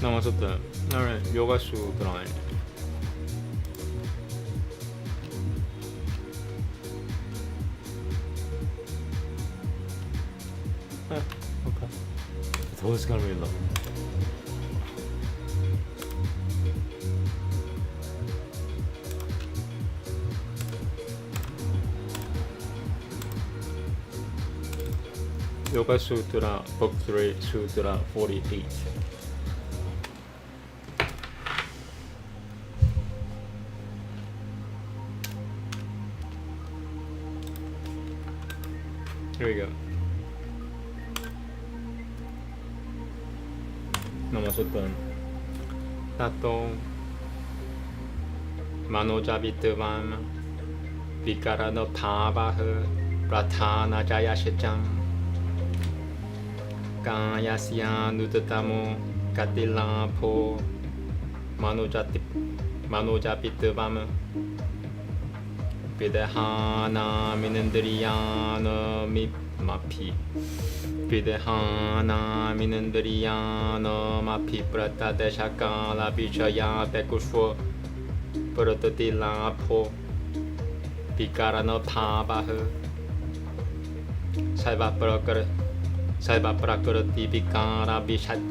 Namaste. Alright, Yoga Sutra. Okay. 더 헷갈린다. Yoga Sutra, Book 3, Sutra 48. Here we go. Namaste. Tato Manojavitvam Vikarana Pavaha Pratana Jayashacham Kayasya Nutatamo Katilapo Manojavitvam Videhana Minindriyana Mapi Videhana Minindriyana Mapi Pratadeshakala Vijaya Bekusho Pratatilapo Vikarana Pavaha Saiva Prakrati Vikara Vishat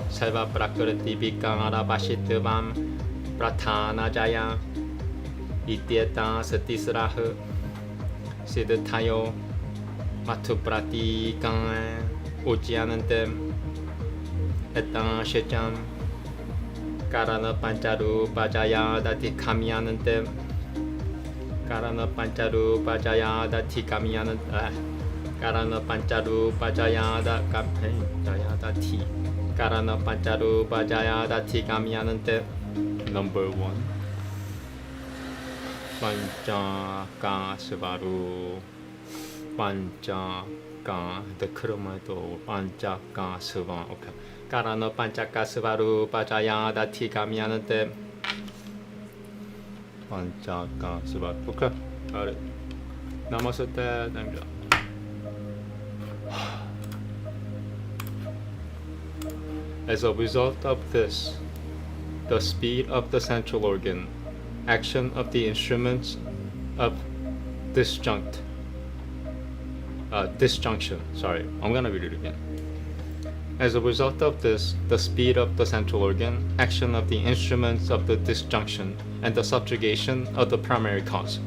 Saiva Prakrati Vikara Vashitavam Pratana Jaya Ityeta Satisraha Siddhatayo Matuprati Kan Ujjanantem Etan Shecham Karana Pancharu Pajaya Dati Kamyanantem Karana Pancharu Pajaya Dati Kamyanantem Karana Pancharu Pajaya Dati Karana Pancharu Pajaya Dati Kamyanantem. Number 1. Panchaka Svaru Panchaka the Kurumato Panchaka Sva. Okay. Karana Panchaka Svaru Pajaya Dati Kamyanate Panchaka Sva. Okay. Alright. Namaste. Thank you. As a result of this, the speed of the central organ, action of the instruments of disjunction. Sorry, I'm gonna read it again. As a result of this, the speed of the central organ, action of the instruments of the disjunction, and the subjugation of the primary cause.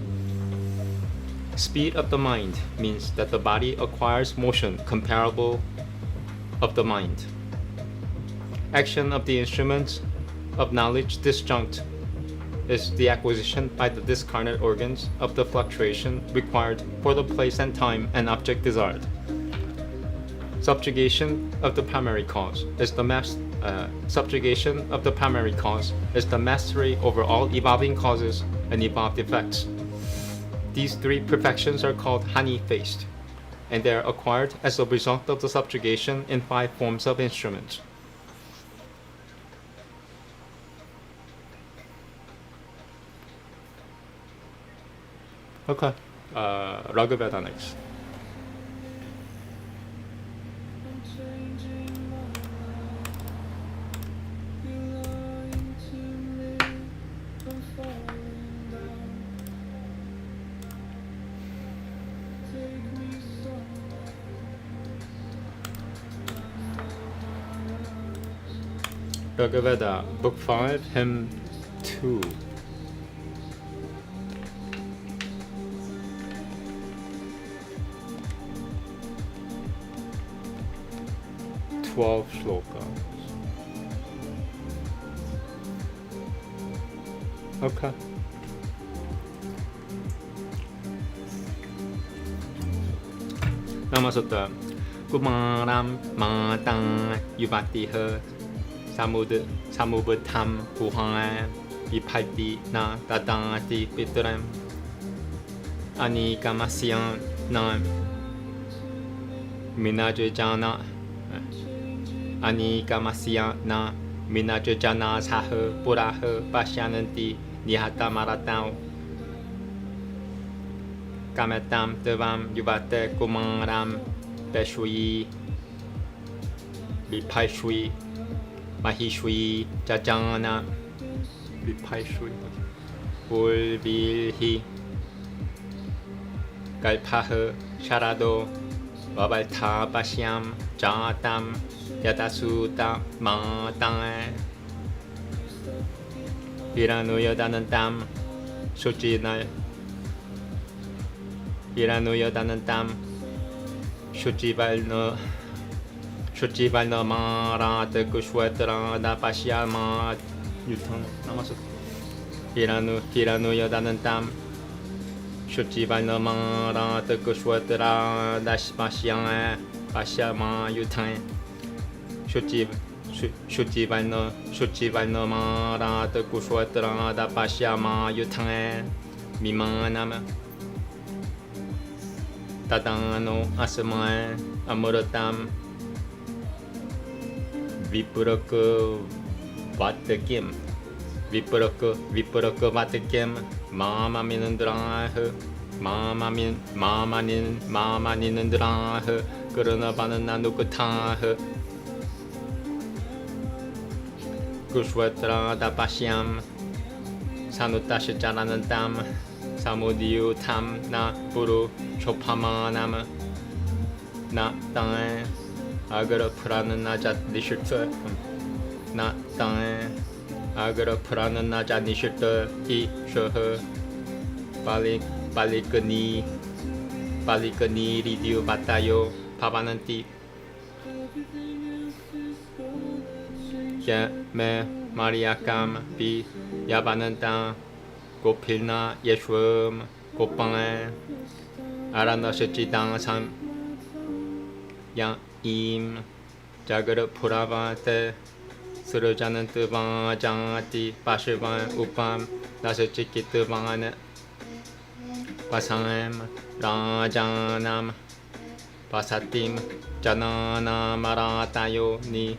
Speed of the mind means that the body acquires motion comparable of the mind. Action of the instruments of knowledge disjunct is the acquisition by the discarnate organs of the fluctuation required for the place and time and object desired. Subjugation of the primary cause is the mastery over all evolving causes and evolved effects. These three perfections are called honey-faced, and they are acquired as a result of the subjugation in 5 forms of instruments. Okay. Veda next. Veda, Book 5, Hymn 2. 12 shlokas. Okay. Namaste. Kumaram Matang Yuvatiha Samubhatam Puhan Vipati Na Tatati Pitram Anikamasyan Na Minajana Anikamasya Na Minajana Saha Puraha Pasyananti Nihata Maratau Kamatam Devam Yuvate Kumaram Peshwi Vipashwi 마히슈이 짜장나 비파이슈이 불빌히 갈파흐 샤라도 와발타 바시암 자담 야다수다 마땅 비라누여다는 땀 수지날 비라누여다는 땀 수지발너 마라트 쿠슈에트라 다파시아마 유턴 남았어 비라누여다는 땀 수지발너 마라트 쿠슈에트라 다시파시아 파시아마 유턴 수지발너 마라트 쿠슈에트라 다파시아마 유턴 미만함 तादानो असमय अमृतम विपुरक वातक्यम विपुरक वातक्यम मामामिनंद्राह मामानिनंद्राह करुणापाननानुकथाह कुश्वत्रा दापाश्याम सानुताशचारानंताम 사무디유탐 나 부루 초파마남 나 땅에 아그러프라는 나자 니실트 나 땅에 아그러프라는 나자 니실트 히 셔허 빨리끄니 리디우 바타요 파바는띠 게 마리아감 비 야바는 땅 고필나 예수음 고빵에 아라나시지당 삼 양임 자그르 프라바테 스르자는 뜨방 장아티 바시반 우밤 나시치키 뜨방안에 바상엠 라자남 바사팀 자나나 마라타요 니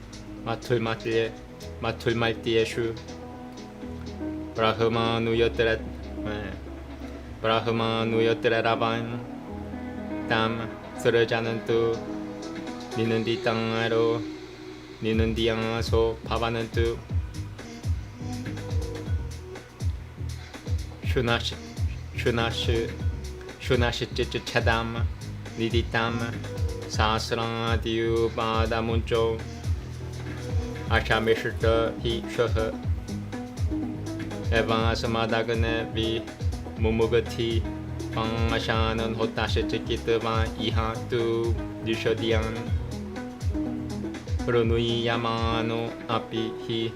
마툴말티예슈 브라흐마누여트레라반 땀 쓰러자는 뚜 니는 디 땅으로 니는 디양소 파바는 뚜 슈나시 찌찌 차담 니디 땀 사스랑 디우 바다문조 아샤메시터 히 셔허 에방 스마다그네 비 무무그티 방마샤는 호타시 찌키트바 이하 뚜 뉴셔디안 루누이 야마노 아피 히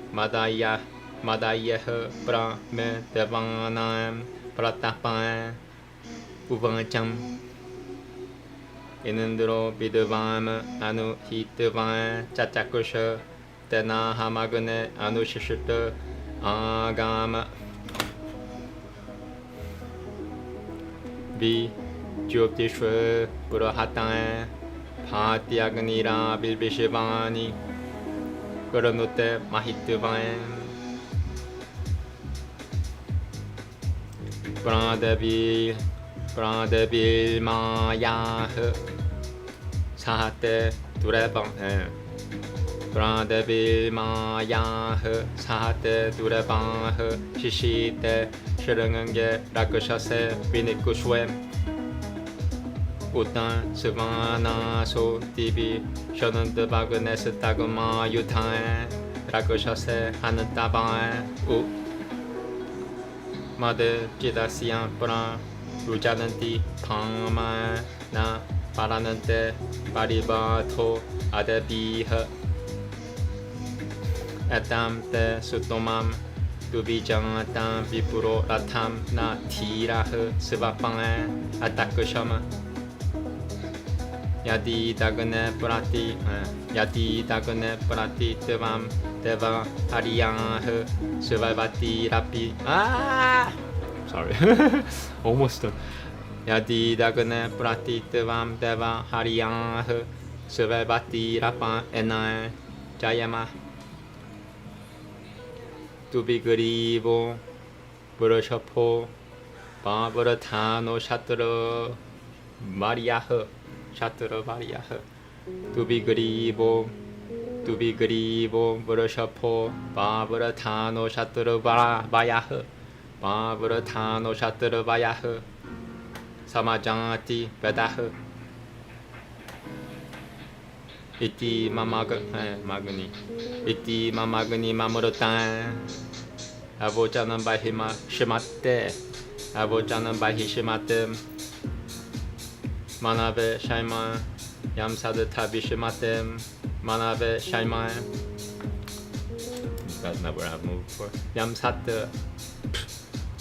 마다이에흐 브라메 데방나엠 브라타파에 우방참 이는드로 비드밤 아누 히트바에 짜짜쿠셔 테나 하마그네 아누시시트 아감 비 주업디슈 브라하타에 파티아그니라 빌비시바니 그러노테 마히트바에 브라데빌 마야흐 사하테 두레방에 브라데빌 마야흐 사하테 두레방흐 시시테 셔릉은게 라크샤세 비니쿠슈엠 우탄 스바나소 디비 셔는드 바그네스 타그마 유타에 라크샤세 하는 따바에 우 마데 지다시안 브라 루자는디 방마에 나 바라는데 바리바토 아데비흐 에탐테 수토맘 두비장아탐 비프로 라탐 나 티라흐 스바빵에 아타크셔마 야디 다그네 프라티 뜨밤 데바 아리양흐 스발바티 라피 sorry almost done 야디 다그네 프라티 뜨밤 데바 아리양흐 스발바티 라파 에날 자야마 두비그리보 브르셔포 바브르타노 샤트르 마리아흐 두비그리보 Tubigrivo Burashapo Baburatano Shaturu Vayaha Baburatano Shaturu Vayaha Samajati Vedaha Iti Magani Iti Mamagani Mamurutan Avojanam Bahima Shimate Avojanam Bahi Shimate Manave Shaima Yamsada Tabi Shimatem Manave Shaima. That's not where I've moved before. Yamsata.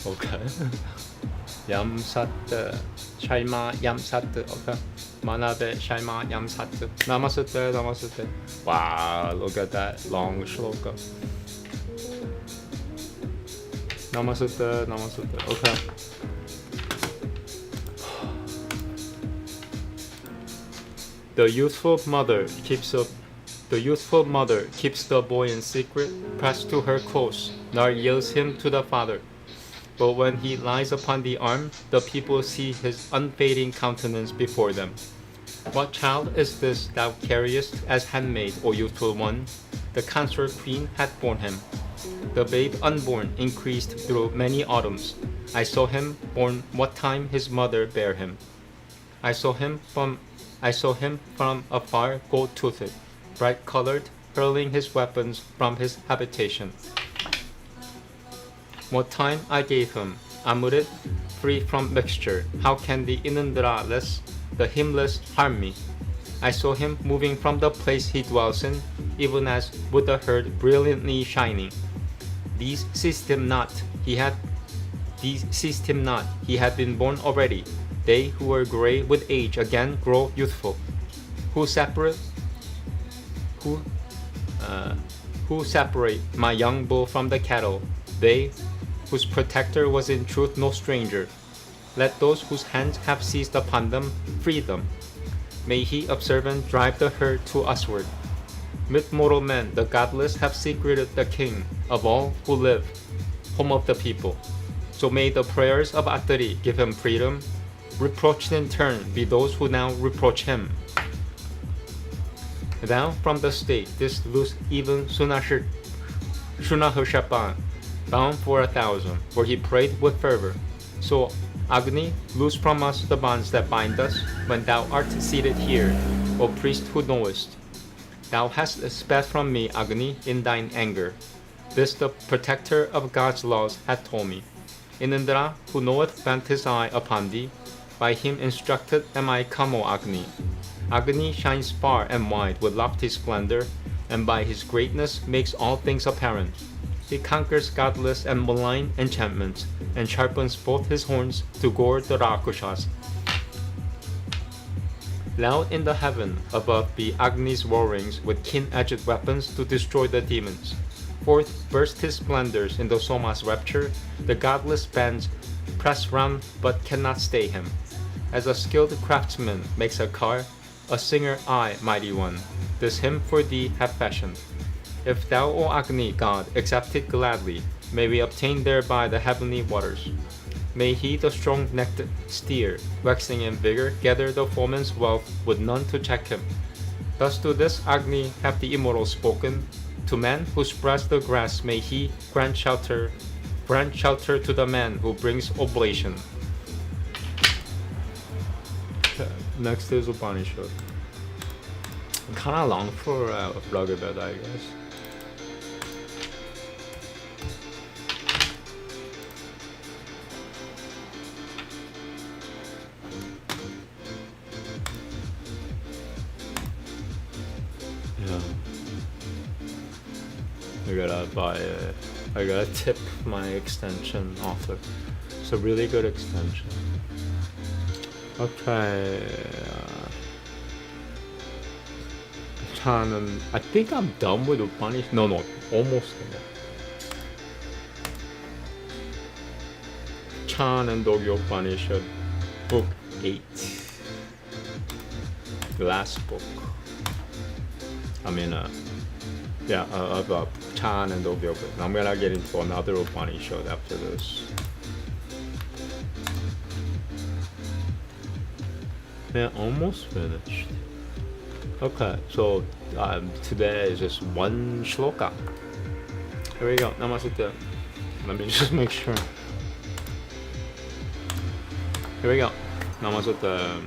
Okay. Yamsata Shaima Yamsata. Okay. Manave Shaima Yamsata. Namaste, Namaste. Wow, look at that long shloka. Namaste, Namaste. Okay. The youthful mother keeps the boy in secret, pressed to her close, nor yields him to the father. But when he lies upon the arm, the people see his unfading countenance before them. What child is this thou carriest as handmaid, O youthful one? The consort queen hath borne him. The babe unborn increased through many autumns. I saw him born what time his mother bare him. I saw him from afar, gold-toothed, bright-colored, hurling his weapons from his habitation. What time I gave him, Amurit, free from mixture, how can the Inandraless, the hymnless, harm me? I saw him moving from the place he dwells in, even as would the herd brilliantly shining. These seized him not, he had been born already. They who were gray with age again grow youthful. Who separate my young bull from the cattle? They whose protector was in truth no stranger. Let those whose hands have seized upon them free them. May he observant drive the herd to usward. Mid mortal men, the godless have secreted the king of all who live, home of the people. So may the prayers of Attari give him freedom. Reproached in turn be those who now reproach him. Thou from the state didst loose even Shunahushapan, bound for 1,000, where he prayed with fervor. So, Agni, loose from us the bonds that bind us, when thou art seated here, O priest who knowest. Thou hast sped from me, Agni, in thine anger. This the protector of God's laws hath told me. Inandra, who knoweth, bent his eye upon thee. By him instructed am I come, O Agni. Agni shines far and wide with lofty splendor, and by his greatness makes all things apparent. He conquers godless and malign enchantments, and sharpens both his horns to gore the Rakushas. Loud in the heaven above be Agni's roarings with keen-edged weapons to destroy the demons. Forth burst his splendors in the Soma's rapture. The godless bands press round but cannot stay him. As a skilled craftsman makes a car, a singer I, mighty one, this hymn for thee have fashioned. If thou, O Agni, God, accept it gladly, may we obtain thereby the heavenly waters. May he, the strong-necked steer, waxing in vigor, gather the foeman's wealth with none to check him. Thus to this Agni have the immortals spoken. To man who spreads the grass may he grant shelter to the man who brings oblation. Next is Upanishad. Kinda long for Bhagavad, I guess. Yeah. I gotta tip my extension author. It's a really good extension. Okay. I think I'm done with Upanishad. No, almost there. Chanandogya Upanishad, book 8. The last book. About Chanandogya. I'm gonna get into another Upanishad after this. Yeah, almost finished. Okay, so today is just one shloka. Here we go. Namaste. Let me just make sure. Here we go. Namaste.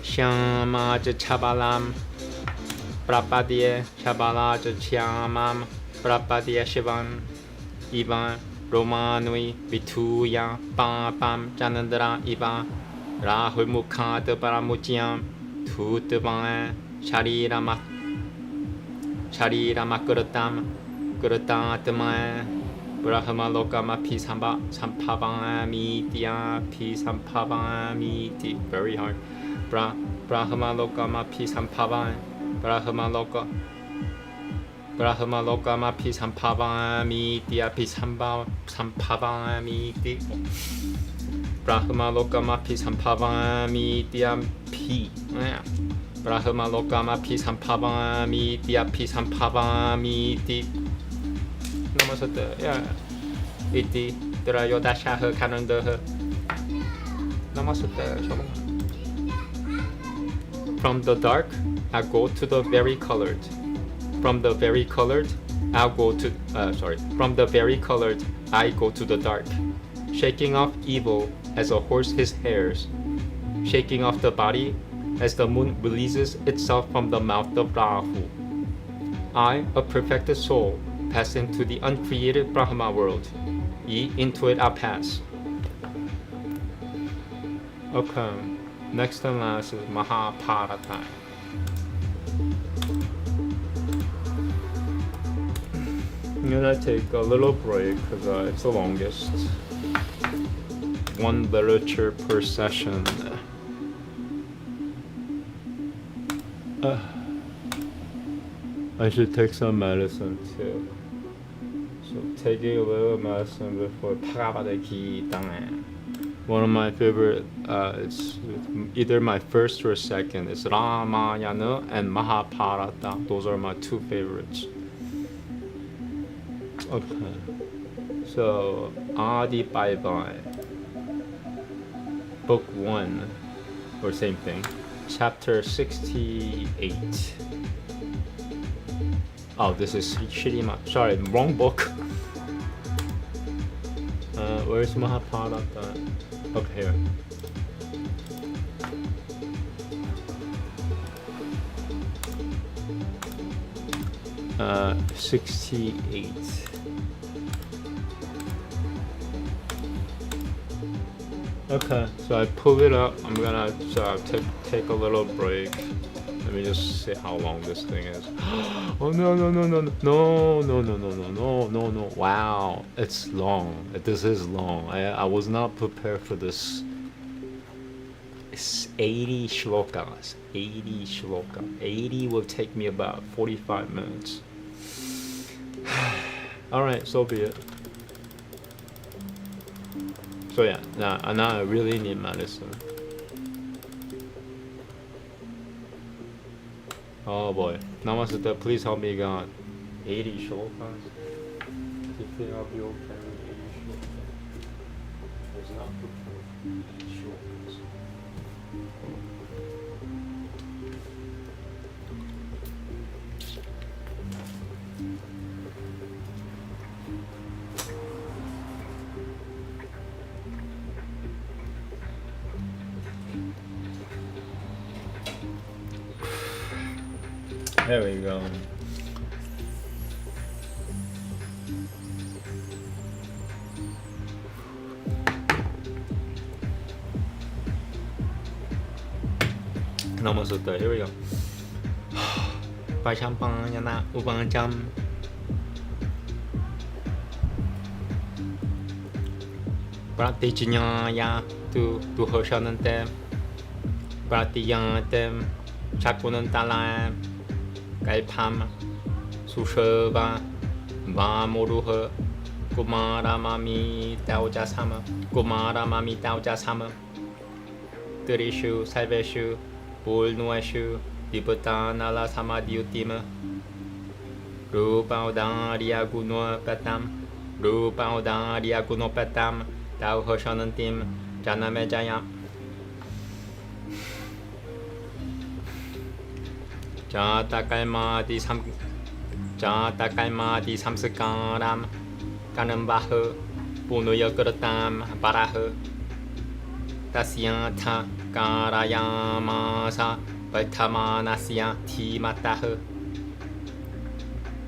Shyama chabalam prapadye chabala chamam prapadye shivan ivan romanui vituya pam janandra iva rahul mukha de paramutyam tutvan sharirama kurutatma brahma lokama pi sampavami dia pi sampavami di. Very hard. Brahma lokama pi sampavami Brahma lokama pi sampavami dia pi sampavami di. Brahma lokama pi sampavami dia pi. Brahma lokama pi sampavami dia pi sampavami di. Namaste. Yeah. Iti Drayodashaha Kanandaha. Namaste. From the dark, I go to the very colored. From the very colored, I go to the dark. Shaking off evil as a horse his hairs. Shaking off the body as the moon releases itself from the mouth of Rahu. I, a perfected soul, pass into the uncreated Brahma world. Ye, into it I pass. Okay, next and last is Mahabharata. I'm gonna take a little break because it's the longest. One literature per session. I should take some medicine too. So taking a little medicine before Prabhadaki Dang. One of my favorite, it's either my first or second. It's Ramayana and Mahabharata. Those are my two favorites. Okay. So Adi Bye Bye. Book 1, or same thing. Chapter 68. Oh, this is Shirima. Sorry, wrong book. Where's Mahabharata? Okay, here. Uh, 68. Okay, so I pull it up. I'm gonna take a little break. Let me just see how long this thing is. Oh no. Wow, it's long. This is long. I was not prepared for this. It's 80 shlokas. 80 shloka. 80 will take me about 45 minutes. Alright, so be it. So yeah, now I really need medicine. Oh boy. Namaste, please help me God. 80 shlokas. Do you think I'll be okay with 80 shlokas? I was not prepared for 80 shlokas. There we go. Namaste. Here we go. Vachampanyana Upanishad. Pratijñāya tu hoshaнаntem. Pratiyantem chakunantalam. Kaipam Sushava Vamuruha Kumara Mami Taujasama Kumara Mami Taujasama Tirishu Salveshu Pulnuashu Diputana Samadhyutima Rupaudaria Gunopatam Rupaudaria Gunopatam Tau Hoshanantim Janamejaya. 자타깔마디 삼스까람 까는바흐 보노여 그렇담 바라흐 다시야타 까라야마사 발타마나시야 티마타흐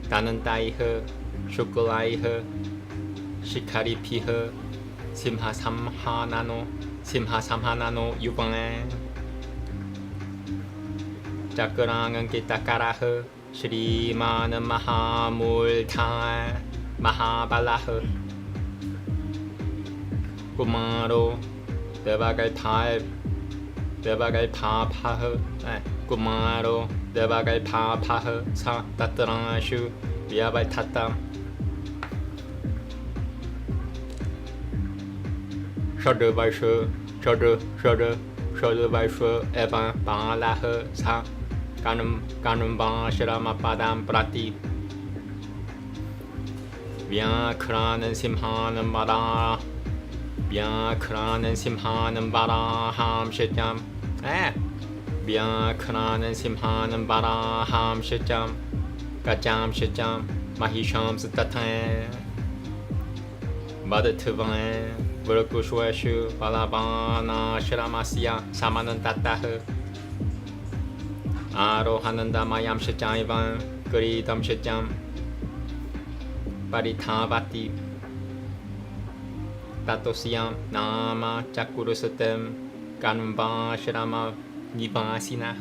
다는 따이흐 슈클라이흐 시카리피흐 심하삼하나노 유방에 자크랑은 기타카라흐 श्रीमान महामूलधार महाबलाह कुमारो देवगल्भाभाह कुमारो देवगल्भाभाह स तत्राशु व्यवथतम् षड्वर्ष एवं बालाह सा कानुम्बाश्रमपदं प्रति व्याघ्रानं सिंहानं वराहां शचं गजां शचं महिषां तथा वदथवान् वरकुश्वेषु बलवानाश्रमस्य समानं ततः आरोहणन्दमयं शचाइवं गरीतं शचं परिधावति ततोऽस्यां नाम चकुरुसतं कानुम्बाश्रमनिवासिनः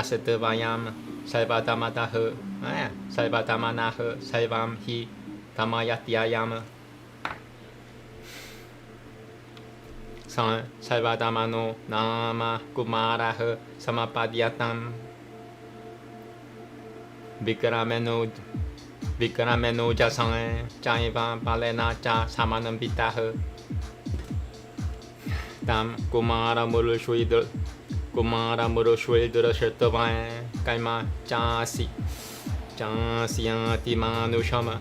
असतवयं सर्वतमतः सर्वतमनः सर्वं हि तमयत्ययम् सर्वतमनो नाम कुमारः समपद्यतम् विक्रमेणो जसं चैव बलेन च समानं पितः तं कुमारमुरुषुयदृशत्वान् कैम चास्यति मानुषम्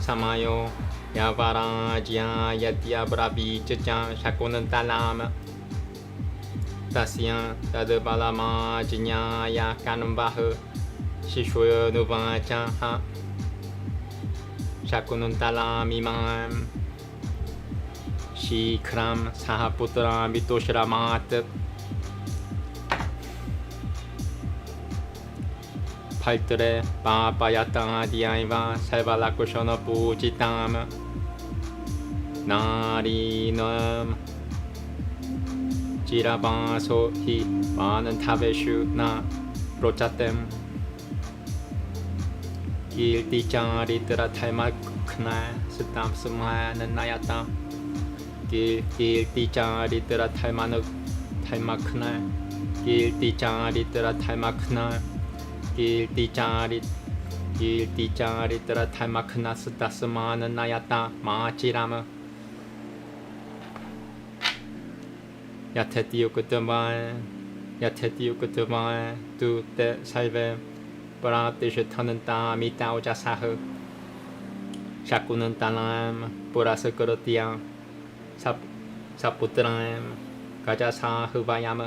समयो यवराज्यायत्यब्रवीच च शकुन्तलाम् तस्य तद्बलमाज्ञाय कानुम्बः शिशुनुवाच शकुन्तलामिमां शीघ्रं सह पुत्रान् वितुश्रमात् फल्तरे पापयताद्यैव सर्वलकुशलपूजिताम् नारीणां चिरवासो हि वानथवेषु न प्रोचते कीर्तिचारित्रधर्मघ्ना सुतां सुमाननयता कीर्तिचारित्रधर्मघ्ना सुतसमाननयता माचिराम यथेति उक्तवान् तु ते सर्वे प्रातिष्ठन्तामितावचसः शकुन्तलां पुरस्कृत्य सपुत्रां गजसाहुवयम्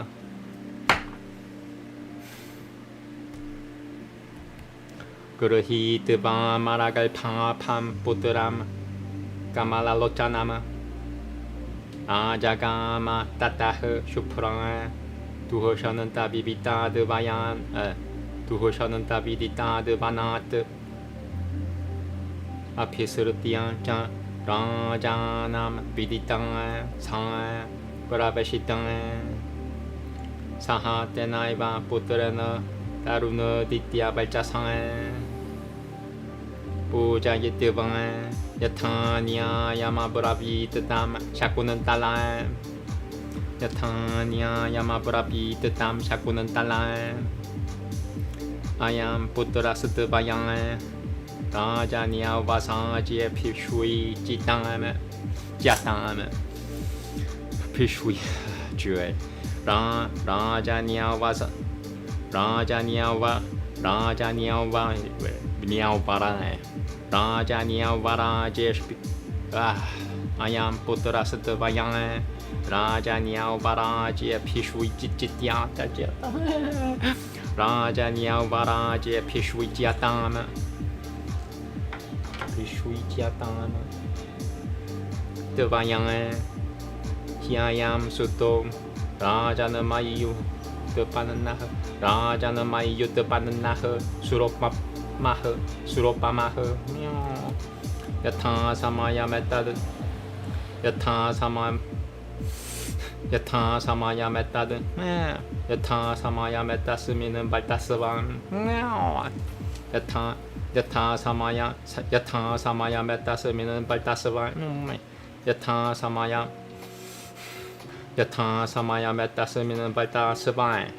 गृहीत्वा मरगल्भां पुत्रं कमललोचनम् आजगाम ततः शुभ्रान् दुःशनन्तविदिताद्वनात् अभिसृत्य च राजानं विदितान् सा प्रवेशितान् सः तेनैव पुत्रेण तरुणदित्यवचसान् पूजयित्वा यथा न्यायमब्रवीत् तं शकुन्तलाम् अयं पुत्रस्तवयं राजन्यवसाज्यभिषुयिचिताम् अयं पुत्रस्तवयं Rajanyao Baraja Pishwijityatajata Rajanyao Baraja Pishwijyatama Pishwijyatama Devayang Hyayam Suto Rajanamayu Depananaha Rajanamayu Depananaha Suropamaha Yatha Samaya Metad Yatha Samaya Metad Yatha Samaya Metasmi는 Baltasvan Yatha Samaya Metasmi는 Baltasvan Yatha Samaya Metasmi는 Baltasvan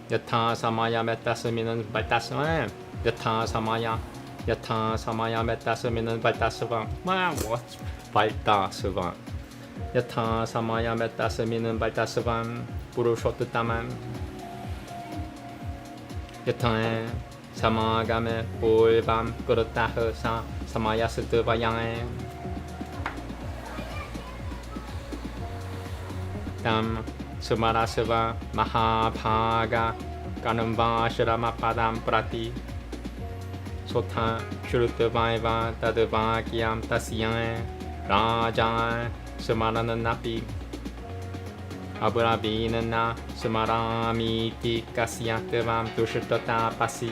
Yatha Samaya Metasmi는 Baltasvan Yatha Samaya Metasmi는 Baltasvan Baltasvan Yatha Samaya Metasmi는 Baltasvan Purushottaman Yatha Samagame Pulvam Kurataha Sa Samayasatavayang Tam Sumarasava Mahabhaga Kanamba Shramapadam Prati Sotha Shrutavaiva Tadavakyam Tasyan Raja Sumarananapi Aburavinana Sumaramiti Kasyantavam Dushatata Pasi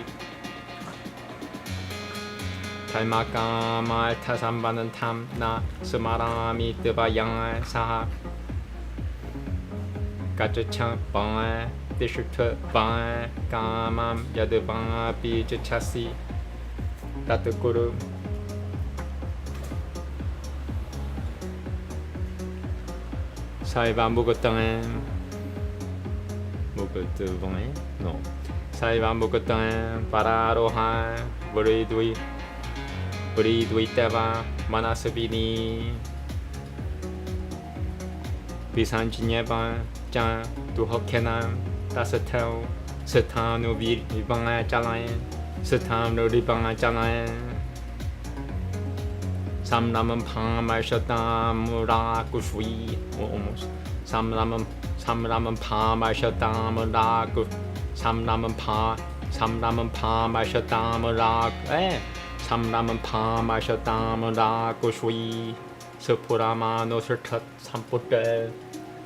Talmakama Tasambanantam Na Sumaramiti Vayang Saha Gajacha Bang Dishutta Bang Kamam Yadavang Bijachasi Tatakuru Saiva Mugotan Mugotan No Saiva Mugotan Pararohan Buridwitava Manasavini Bisanjineva Jan Duhokenam Tasatel Satanu Vibanga Jalayan Satanu Ribanga Jalayan Samnaman Pamashatam Murakushui almost Samnaman Pamashatam Muraku Samnaman Pamashatam Murak Samnaman Pamashatam Murakushui Supurama no Sirtat Sampute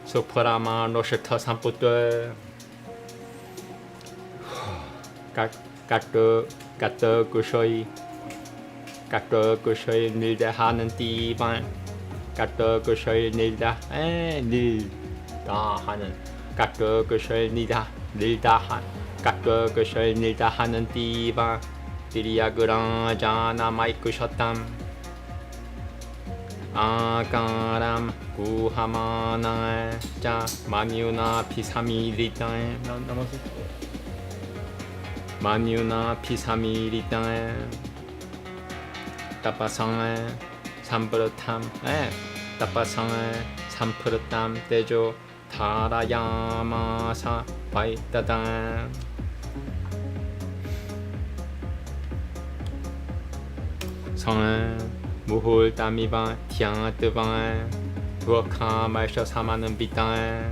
Supurama no Sirtat Sampute Gato Kushoi Gato Kushoi Nilda Hanan Divan Gato Kushoi Nilda Nilda Hanan Gato Kushoi Nilda Han Gato Kushoi Nilda Hanan Divan Diriyaguran Jana Maikushatam Akaram Guhamana Ja Manyuna Pisamiritan Manyuna Pisamiritan Tapasang Sampuratam Tapasang Sampuratam Tejo Tarayamasa Vaitadam Sang Muhultamivan Tiantavan Duakamaisha Samanan Bitan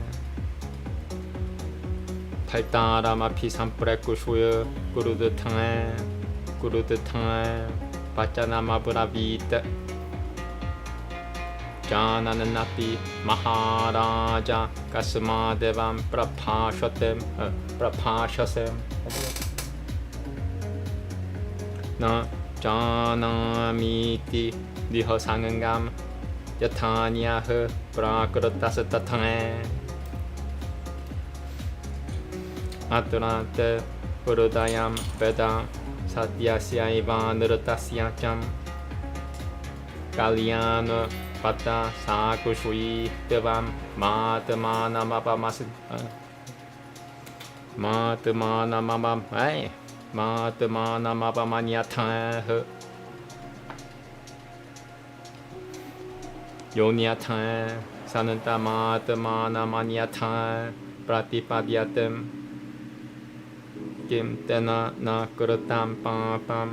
Paltarama Pisampurekushuya Gurudutang Pachanama Buravita Janananapi Maharaja Kasmadevam Prapashasem Na Janamiti Dihosangam Yatanyah Prakrutasatatange Aturante Purudayam Veda Satyasya Ivan Nirtasyacham Kalyana Pata Sakushui Devam Matamana Mapamas Matamana Mabam Matamana Mapamanyatah Yonyatah Sananta Matamana Manyatah Pratipadyatam Kim Tena Na Kurutam Pam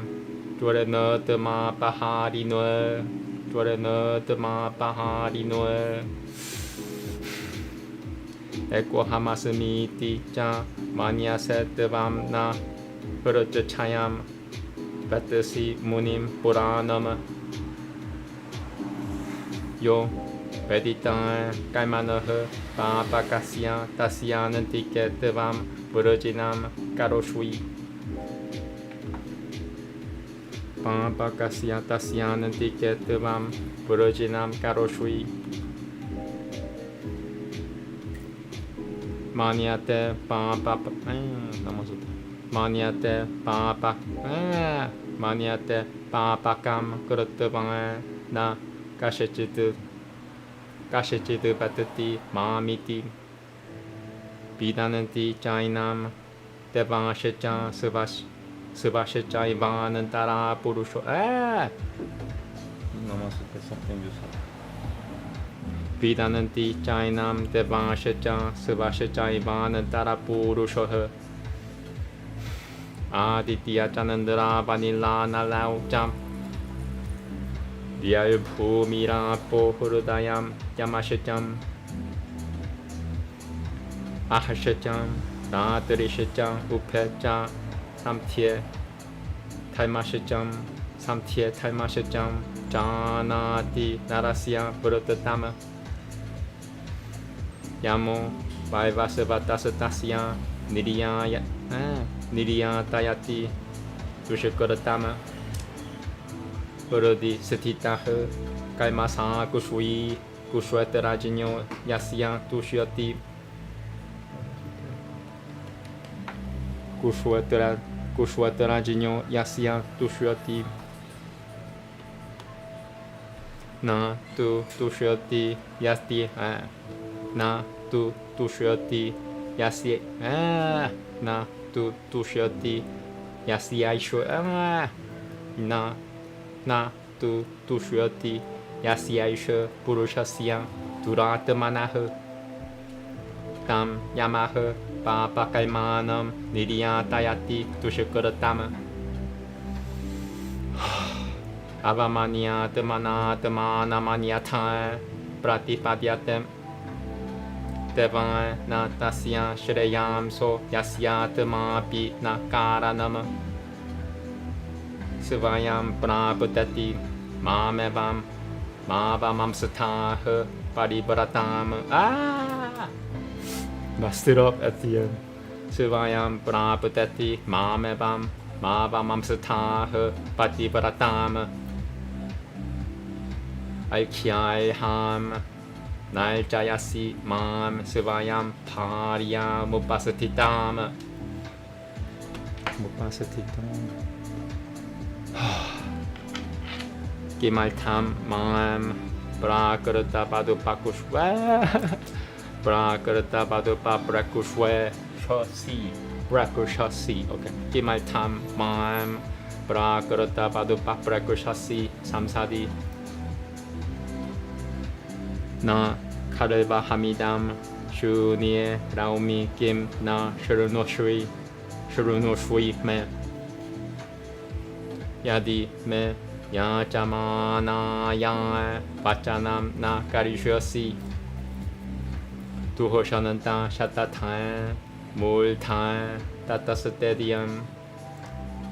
Dwara Tama Pahari Noe Dwara Tama Pahari Noe Eko hamasmiti cha mania setvam na Purja chayam Vatasi munim puranam Yo Vedita Kaimanaha Papakasya Tasyanantiketevam Purajinam Karoshui Papakasya Tasyanantiketevam Purajinam Karoshui Maniate Papa Maniate Papa Maniate Papakam Kurutavang Na Kashachitu Patati Mamiti Vidananti Chainam Devashacha Subhashacha Ivanantara Purusho Namaste something you said. Vidananti Chainam Devashacha Subhashacha Ivanantara Purusho Aditya Chanandra Vanilla Nalaucham Vyaya Bhumira Pohurudayam Yamashacham Ahashacham Ratarishacham Upecha Samtye Taimashacham Samtye Taimashacham Janati Narasya Purutatama Yamo Vaivasavatasastasya Niriyatayati Dushakuratama Purudi Satitaha Kaimasa Kushwi Kushwetarajinyo Yasya Tushyati Kushwetarajinyo Yasya Tushyati Na tu Tushyati Yasti Na tu Tushyati Yasti Na tu Tushyati Yasti Aisho Na tu Tushyati Yasti Aisha Purushasya Duratmanaha Tam Yamaha Papakaimanam Niriyatayati Tushakaratama Avamanya Tamana Tamana Manyata Pratipadyatem Devan Natasya Shreyam So Yasyatamapi Nakaranama Sivayam Prabhutati Mamevam Mavamam Sataha Paribharatam Bust it up at the end. Sivayam Prabhutati Mamevam Mavamam Sataha Paribharatam Aikyayham Naljayasi Mam Sivayam Paryam Upasatitam Gimaltam Mam Prakarata Padupakushwa Prakarata Padupaprakushwa Shasi Prakushasi. Okay. Gimaltam Mam Prakarata Padupaprakushasi Samsadi Na Kareva Hamidam Shunye Raumi Kim Na Sharunoshri Me Yadi Me Yachamana Ya Vachanam Na Karishasi Tuhoshananta Shatatan Multan Tatasatediam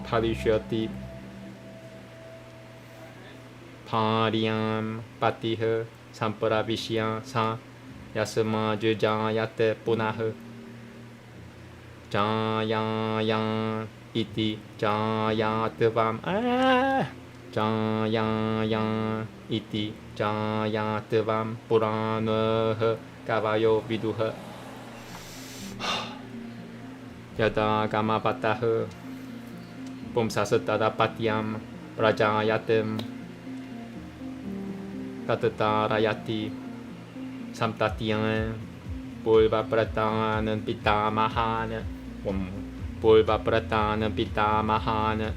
Parishati Pariyam Patiha Samparavishya Sa Yasama Jujayate Punaha Jayaya Iti Jayatavam Jayaya Iti Jayatavam Puranaha Kavayo Viduha Yada Gamapataha Pumsasatada Patyam Prajayatem Katatarayati Samtatyan Pulva Pratanan Pitamahana Pulva Pratanan Pitamahana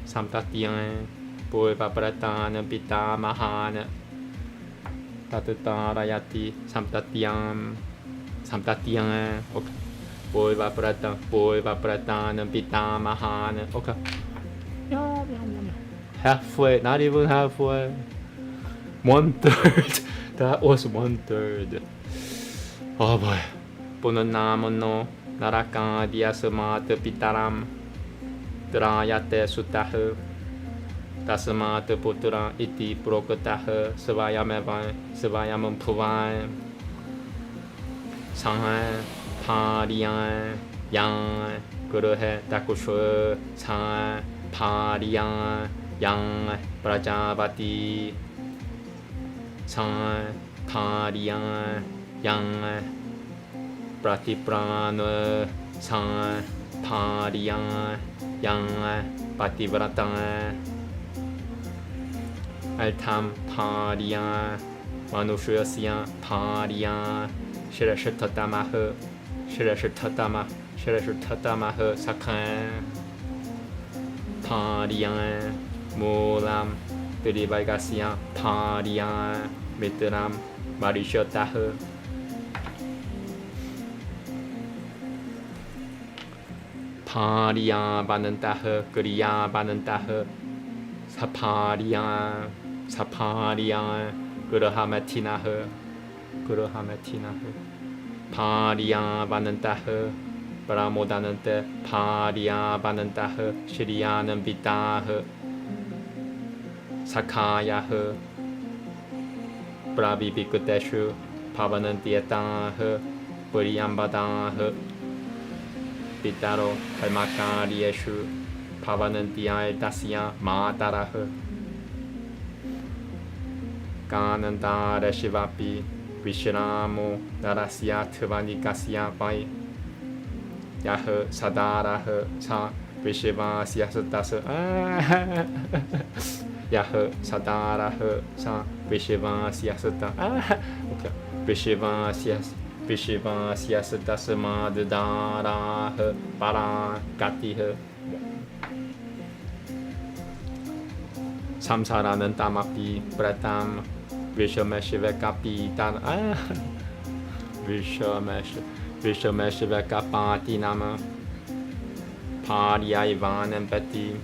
Samtatyan Pulva Pratanan Pitamahana Katatarayati Samtatyan Pulva Pratanan Pitamahana. Okay. Halfway, not even halfway. 1/3. That was 1/3. Oh boy. Punanamono Naraka Diasmat Pitaram Drayate Sutaha Tasmat Putra Iti Prokataha Savayamevan Savayamam Puvan Sang Pariyan Yang Guruhe Takushu Sang Pariyan Yang Prajapati Sang Pariyan Yang Pratiprana Sang Pariyan Yang Pativrata Altam Pariyan Manushasya Pariyan Shirashatatamaha Shirashatatamaha Sakhan Pariyan Mulam Dirivagasya Pariyan Mitram Marishataha Pariyan Banantaha Kriya Banantaha Sapariyan Guruhamatinaha Pariyan Banantaha Paramodananta Pariyan Banantaha Shriyanam Vitaha Sakayaha Pravibhikuteshu Pavanantiyataha Puriyambadaha Pitaro Kalmakariyeshu Pavanantiyai Dasya Mataraha Ganandara Shivapi Vishramo Darasya Tvanikasya Vai Yaha Sadaraha Sa Vishivasya Sadasa Yaha Sadaraha Sa Vishivasya Sadasa Vishivasya Sadasa Madadaraha Parakatiha Samsaranan Tamapi Pratam Vishameshivakapi Tan Vishameshivakapati Nama Paryaivanam Pati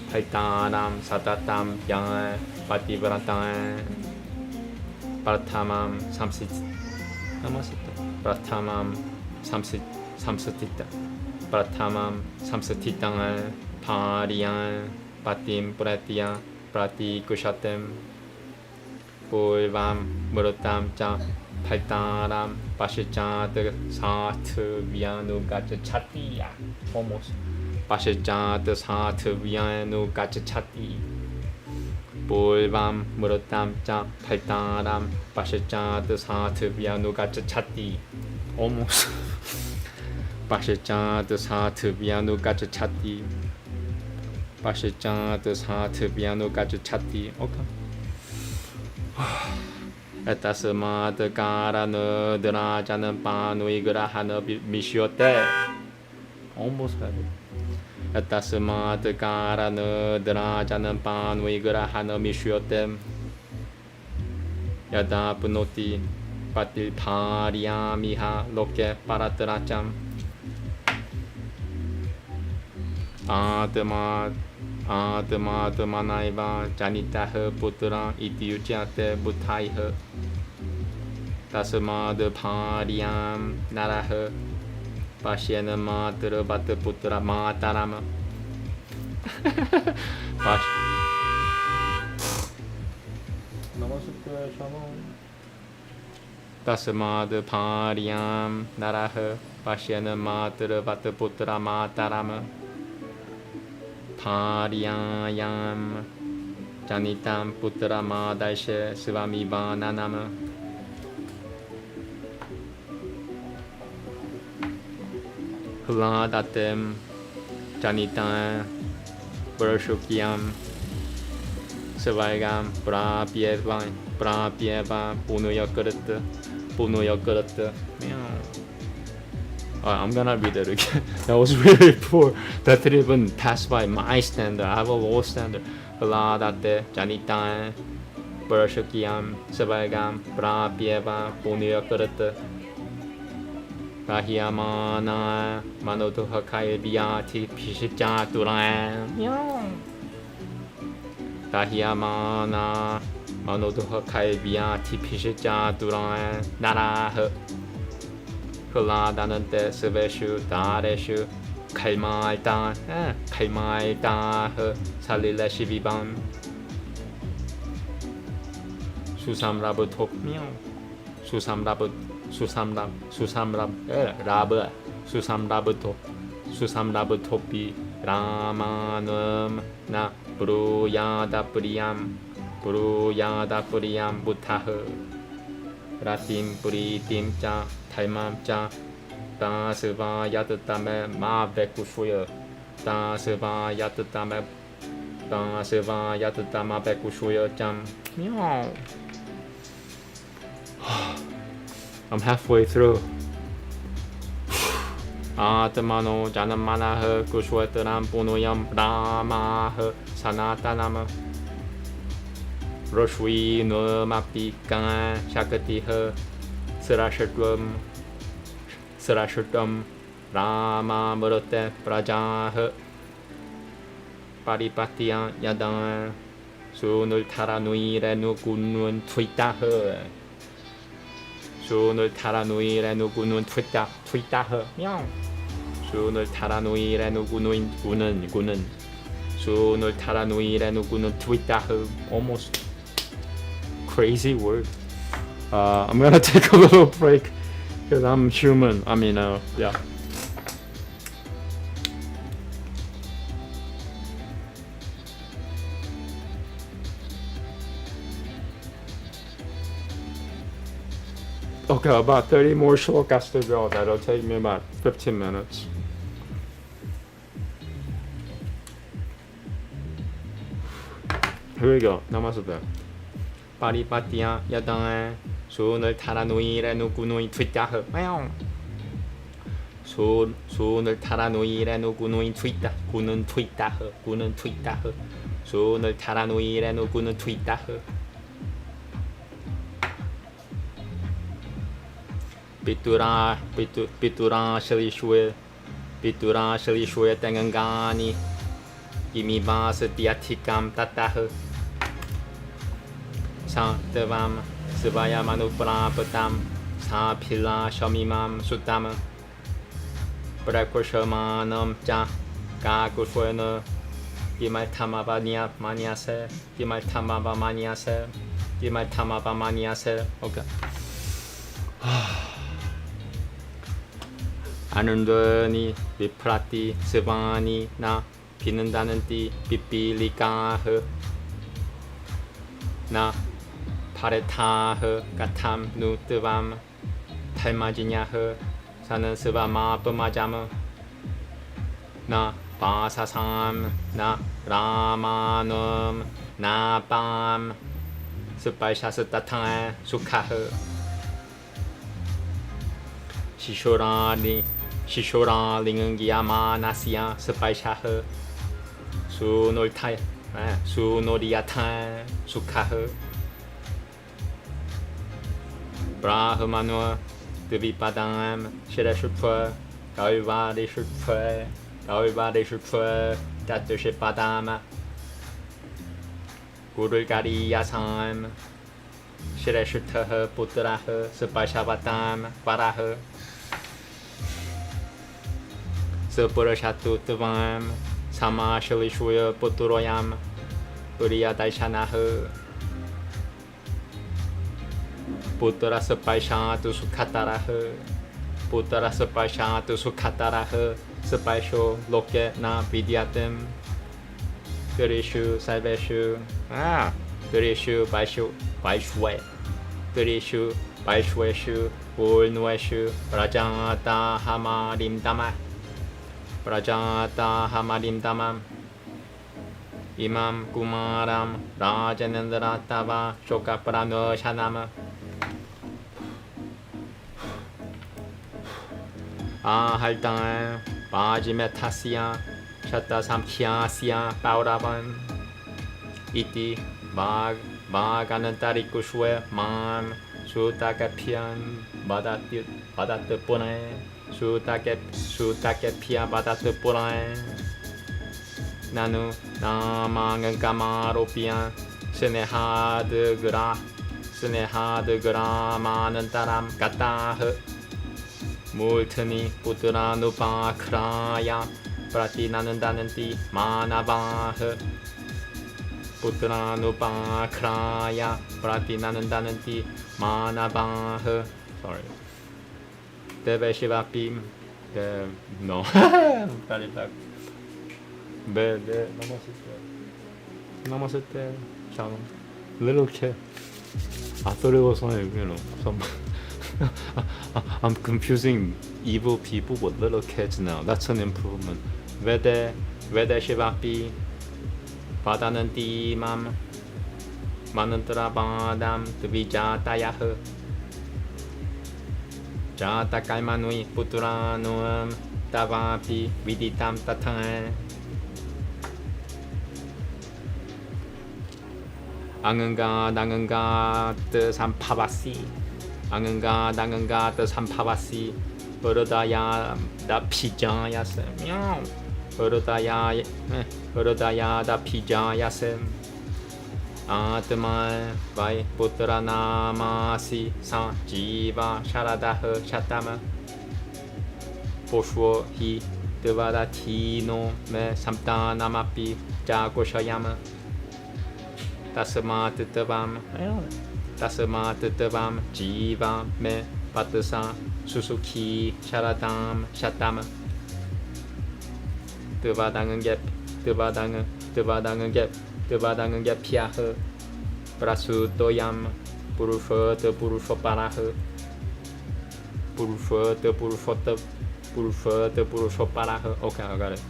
Paitaram Satatam Yang Pativratan Prathamam Samsit Prathamam Samsatita Prathamam Samsatitan Paryan Patim Pratya Prati Kushatem Purvam Murutam Cha Paitaram Pashichat Sat Vyanu Gachachati almost Pashichat Sat Vyanu Gachachati Purvam Murutam Cha Paitaram Pashichat Sat Vyanu Gachachati almost Pashichat Sat Vyanu Gachachati Pashichat Sat Vyanu Gachachati okay Etasmat Karana Drajana Panu Igrahana Mishyote almost had it. Etasmat Karana Drajana Panu Igrahana Mishyote Yada Punoti Patil Paryamiha Loke Paratracham Atmanaiva Janitaha Putra Iti Ujate Butaiha Tasmad Paryam Naraha Pashyana Matra Bata Putra Matarama Namaste Shalom Tasmad Paryam Naraha Pashyana Matra Bata Putra Matarama Paryayam Janitam Putra Madashe Swami Vananama Huladatem Janitam Burashukyam Svagam Prapyeva Punuyakarata I'm gonna read it again. That was really poor. That didn't even pass by my standard. I have a low standard. Vladate, Janitan, Burashukyam, Savagam, Prapyeva, Punuyakarata, Rahyamana, Manotuhakai Biati, Pishijaturan. Rahyamana, Manotuhakai Biati, Pishijaturan, Naraha. 흘러다는 때 스베슈 다레슈 칼말다 살릴레 12번 수삼라부토 수삼라부토피 라마눔 나 브루야다 뿌리얌 부타흐 라팀 뿌리팀자 탈맘자 다스바 야트타메 마베쿠슈여 다스바 야트타마 베쿠슈여 짬 I'm halfway through. Atmano janamanaha kushwataram punuyam brahmaha sanatanam Roshvi numapika shakatiha sarashatam Rama murate prajaha paripatya yadan sunul taranuire nukunun twitaha sunul taranuire nukunun twitaha sunul taranuire nukunun sunul taranuire nukunun twitaha. Almost crazy word. I'm gonna take a little break because I'm human. I mean, yeah. Okay, about 30 more shlokas to go. That'll take me about 15 minutes. Here we go. Namaste. Paripatya yadang sunul taranuire nukunui twitaha. Sunul taranuire nukunui twitaha. Sunul taranuire nukunun twitaha. Pitura shalishwe tengangani imiba setiatikam tataha sa devam sivaya manuprapatam sa pila shamimam sutama prakushamanam cha kakushwena gimaltamaba maniase. Okay. 아는더니 비프라티 스바니 나 비는다는 띠 비빌리가흐 나 파레타흐 까탐 누뜨밤 탈마지냐흐 사는 스바마 뻔마자무 나 바사삼 나 라마눔 나밤 스파이샤스타탕 수카흐 시쇼라 링은기야마나시야 스파이샤흐 수노리아타 수카흐 브라흐마누 드비바담 시레슈프 가을바리슈프 따뜻시바담 구를가리야삼 시레슈트흐 부트라흐 스파이샤바담 바라흐 스푸르샤투트밤 사마실리슈여 부투로얌 우리야다이샤나흐 부트라 스파이샤투 수카타라흐 스파이쇼 로케 나 비디아템 그리슈 살베슈 그리슈 바이슈웨슈 울누에슈 브라자타 하마림다맘 이맘 구마람 라제넨드라타바 쇼카프라노샤나마 할당 바지메타시아 샤타삼키아시아 바우라반 이티 마가는 따리쿠슈에 맘 수타카피안 바다뜨뿌네 수타케피아 바다뜨뿌라에 나누 나망은 까마로피안 스네하드그라 마는 따람 까따흐 Multani Putranu Kraya Pratinanandananti Manavaha Putranu Kraya Pratinanandananti Manavaha. Sorry. Deve Shivapi. No. Got it back. Namaste. Shalom. Little kid. I thought it was like, some. I'm confusing evil people with little kids now. That's an improvement. Veda Shivapi Padananti Mam Manantara Badam Tvijatayaha Jata Kaimanui Putranuam Tavapi Viditam Tatan Anganga the Sampavasi Anganga the Sampavasi Urodaya da Pijayasem Urodaya da Pijayasem Atma Vai Putranamasi San Jiva Sharadaha Shatama Poshwo Hi Devadatino Me Samtanamapi Jagoshayama Tasamat Tavam Jiva Me Patasa Susuki Sharadam Shatama Devadangan Gap Piaha Prasu Doyam Purusha de Paraha Purusha de Paraha. Okay, I got it.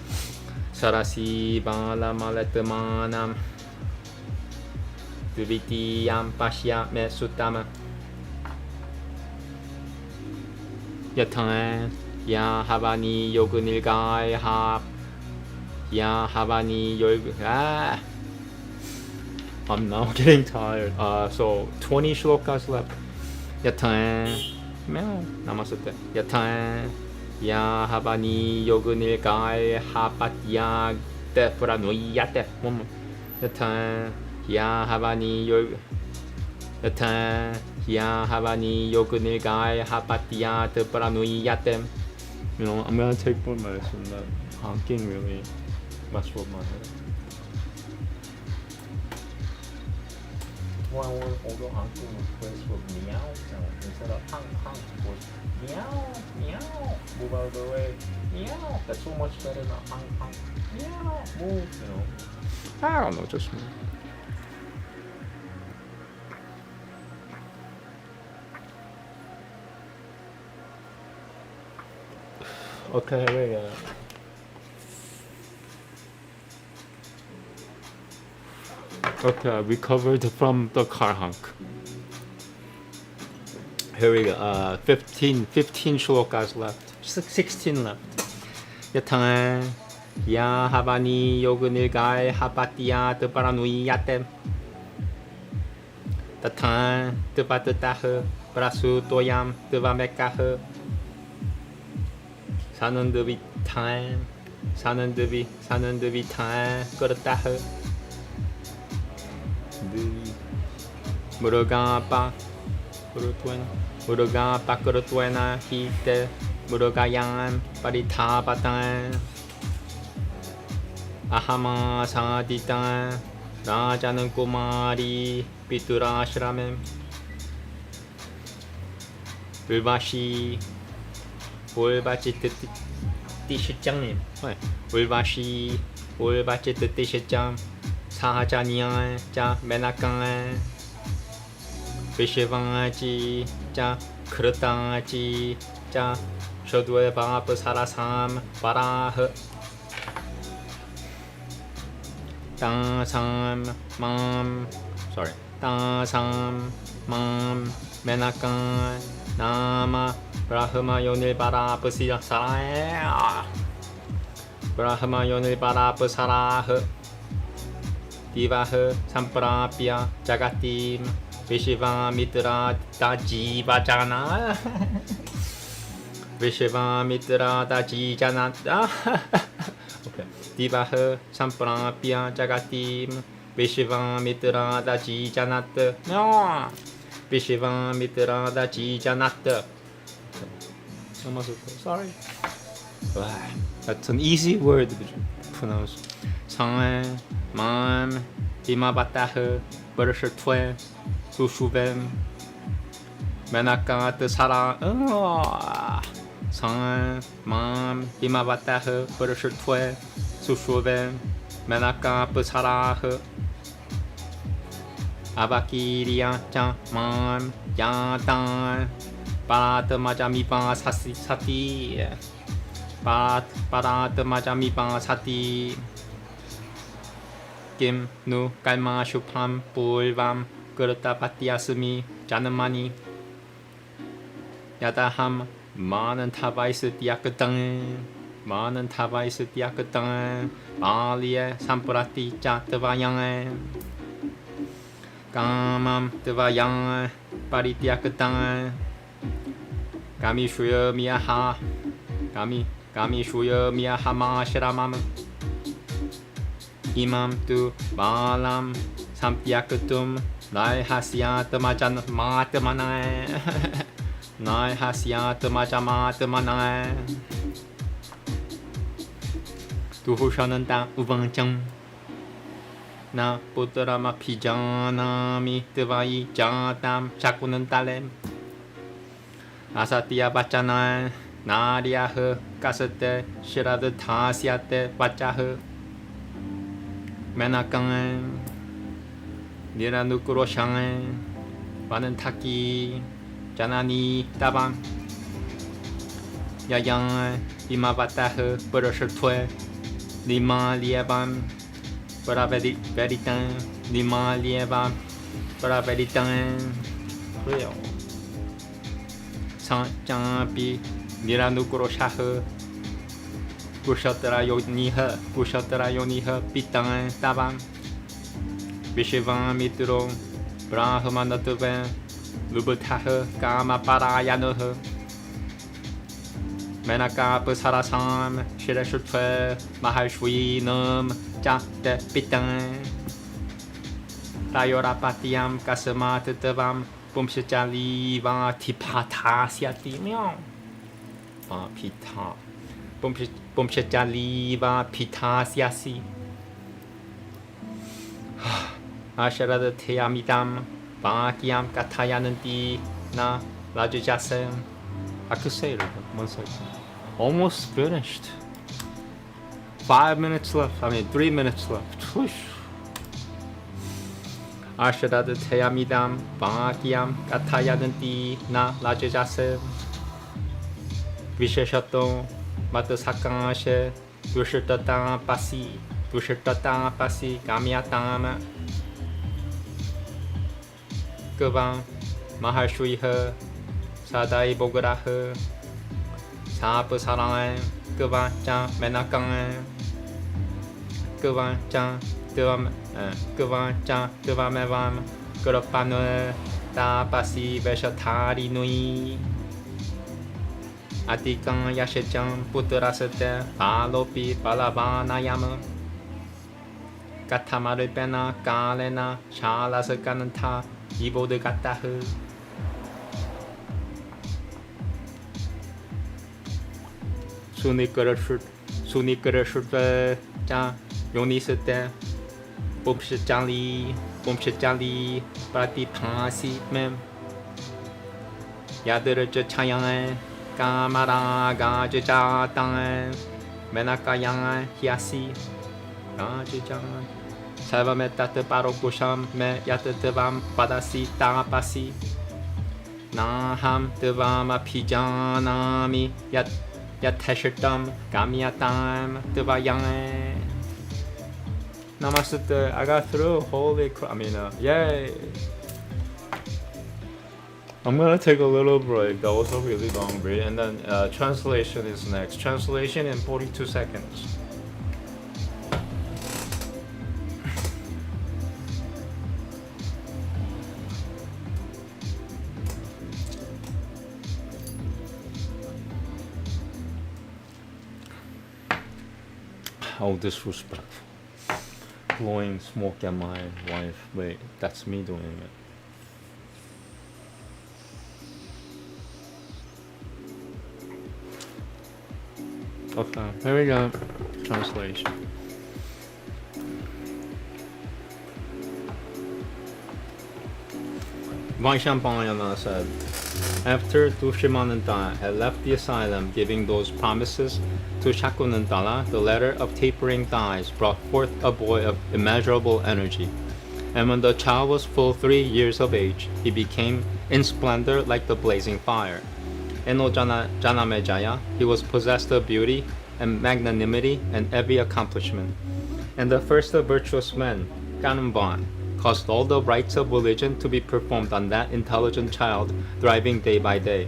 Sarasi Bala Maletamanam Dvitiyam Pashya Me Sutama Yatan Ya Havani Yogunilgai Hap Ya Havani Yog. I'm now getting tired. So 20 shlokas left. Yatan Namaste. Yatan Ya Havani Yogunilgai Hapatya De Puranuyate. One more. Yatan Ya Havani Yog Yatan Ya Havani Yogunilgai Hapatya De Puranuyate. I'm gonna take more medicine. That honking really messed with my head. Why although honking was placed with meow sound instead of hang was meow move out of the way, meow. That's so much better than hang meow move, I don't know, just me. Okay, wait. Okay, we covered from the car honk. Here we go. 15 shlokas left. 16 left. Yatan Ya Havani Yogunilgai Hapatya De Paranui Yatem Tatan De Patatahe Prasu Toyam De Vamekahe Sanandavi time Sanandavi time Kuratahe Murugapa Kurutwena Hite Murugayan Paritapatan Ahama Saditan Rajanan Kumari Piturashramem Ulvashi Ulvachi Tishijang Ulvashi Ulvachi Tishijang Sahajanian Ja Menakan Vishivaji Ja Krutaji Ja Shodwe Bab Sarasam Parah Tasam Mam Menakan Nama Brahma Yonil Parapasya Saraya Brahma Yonil Parapasarah Divaha Samprapya Jagatim Vishivamitra Dajiva Jana Vishivamitra Dajijana. Okay. Divaha Samprapya Jagatim Vishivamitra Dajijanat. No. Vishivamitra Dajijanat. Namaste. Sorry. That's an easy word to pronounce. Sang, mam, imabatahe, bersertwe, sushuven, menaka de sara. Sang, mam, imabatahe, bersertwe, sushuven, menaka besarahe. Abakiria chan, mam, yantan, parata majamipa sati. Parat majamipa sati. Kim nu kalma shupam pulvam kurta patyasmi janamani yadaham manan tavais diakadang malia samprati jatavayang kamam devayang parityakadang kami shuya miyaha kami shuya miyahama shiramam imam tu balam sampyakutum nai hasya tamajan matamanai nai hasya tamajamatmanai tuhushanan ta uvancham na putrama pijanami devai jatam chakunan talem asatya bachanai 나리아흐 가스때 시라드 타시아때 바짜흐 메나깡은 니라누꾸로샹은 많은 타기 자나니 따밤 야양 이마바타흐 버러셔트웨 니마 리에밤 버라베리탄 니마 리에밤 버라베리탄 그래요 상장비 Niranukuro shahe Kushatara yoniha pitang tabam Vishivam mitro Brahmanatuven Lubutahe Kama parayanohe Menaka pusarasam Shirashutve Mahashwinam Jate pitang Tayorapatiam Kasamatatavam Pumshachali Va Tipata Siati Myong Pita Bumshachali va Pita Siasi Asharada Teamidam Bakiam Katayananti Na Rajajasam. I could say it again, 1 second. Almost finished. 5 minutes left. 3 minutes left. Asharada Teamidam Bakiam Katayananti Na Rajajasam Visheshato Matasakashe Dushirtata Pasi Kamyatam Kavam Mahashwiha Sadai Bogaraha Sapasaran Kavancha Menakan Kavancha Devamevam Kurapano Tapasi Veshatari Nui Atikang Yashechang Puturasate Palopi Palavanayama Katamaripena Kalena Shalasakananta Ibo de Gatahu Sunikarashut Cha Yonisate Pumshachali Pratipasi Mem Yadaraja Chayang Kamara Gajajatan Menakayang Hiasi Gajajang Salvametate Parokusham Me Yatatevam Padasi Tapasi Naham Devama Pijanami Yateshitam Gamyatam Devayang Namaste. I got through. Holy crap. Yay. I'm gonna take a little break. That was a really long break, and then translation is next. Translation in 42 seconds. How disrespectful. Blowing smoke at my wife. Wait, that's me doing it. Okay, here we go. Translation. Vaishampayana said, after Dushimananda had left the asylum giving those promises to Shakunantala, the letter of tapering thighs brought forth a boy of immeasurable energy. And when the child was full 3 years of age, he became in splendor like the blazing fire. Eno Janamejaya, he was possessed of beauty and magnanimity and every accomplishment. And the first of virtuous men, Ganamban, caused all the rites of religion to be performed on that intelligent child, thriving day by day.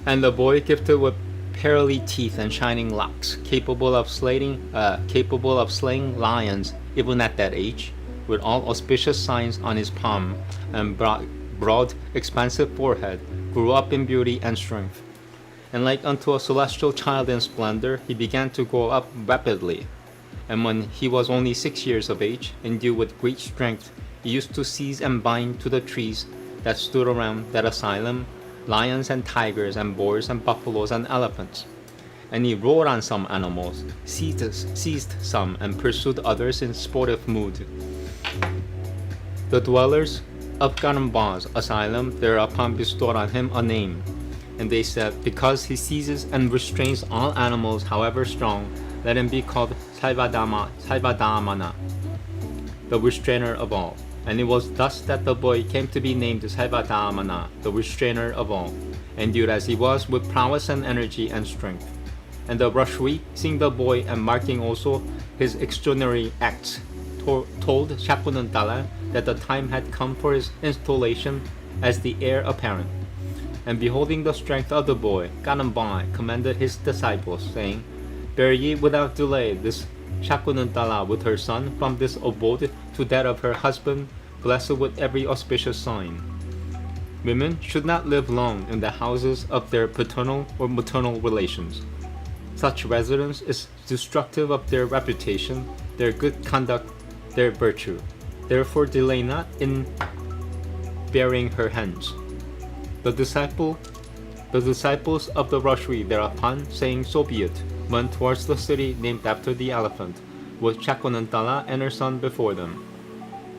And the boy gifted with pearly teeth and shining locks, capable of slaying lions even at that age, with all auspicious signs on his palm and broad, expansive forehead, grew up in beauty and strength. And like unto a celestial child in splendor, he began to grow up rapidly. And when he was only 6 years of age, endued with great strength, he used to seize and bind to the trees that stood around that asylum lions and tigers and boars and buffaloes and elephants. And he rode on some animals, seized some, and pursued others in sportive mood. The dwellers of Ganamba's asylum thereupon bestowed on him a name, and they said, because he seizes and restrains all animals, however strong, let him be called Saivadamana, the restrainer of all. And it was thus that the boy came to be named Saivadamana, the restrainer of all, endued as he was with prowess and energy and strength. And the Rashwi, seeing the boy and marking also his extraordinary acts, told Shakunantala that the time had come for his installation as the heir apparent. And beholding the strength of the boy, Ganambai commanded his disciples, saying, bear ye without delay this Shakunantala with her son from this abode to that of her husband, blessed with every auspicious sign. Women should not live long in the houses of their paternal or maternal relations. Such residence is destructive of their reputation, their good conduct, their virtue. Therefore delay not in bearing her hence. The disciples of the Rashwi thereupon, saying so be it, went towards the city named after the elephant, with Shakunantala and her son before them.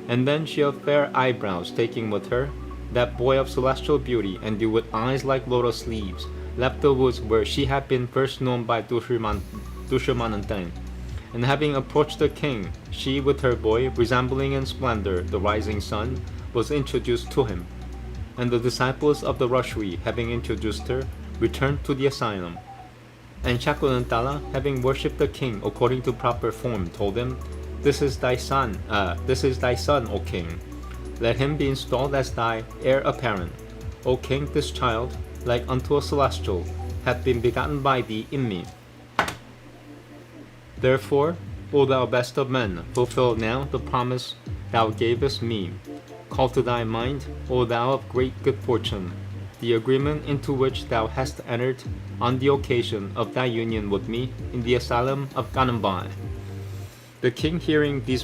And then she of fair eyebrows, taking with her that boy of celestial beauty, endued with eyes like lotus leaves, left the woods where she had been first known by Dushimanantan. And having approached the king, she with her boy, resembling in splendor the rising sun, was introduced to him. And the disciples of the Rashwi, having introduced her, returned to the asylum. And Shakunantala, having worshipped the king according to proper form, told him, This is thy son, O king. Let him be installed as thy heir apparent. O king, this child, like unto a celestial, hath been begotten by thee in me. Therefore, O thou best of men, fulfill now the promise thou gavest me. Call to thy mind, O thou of great good fortune, the agreement into which thou hast entered on the occasion of thy union with me in the asylum of Ganambai. The king hearing these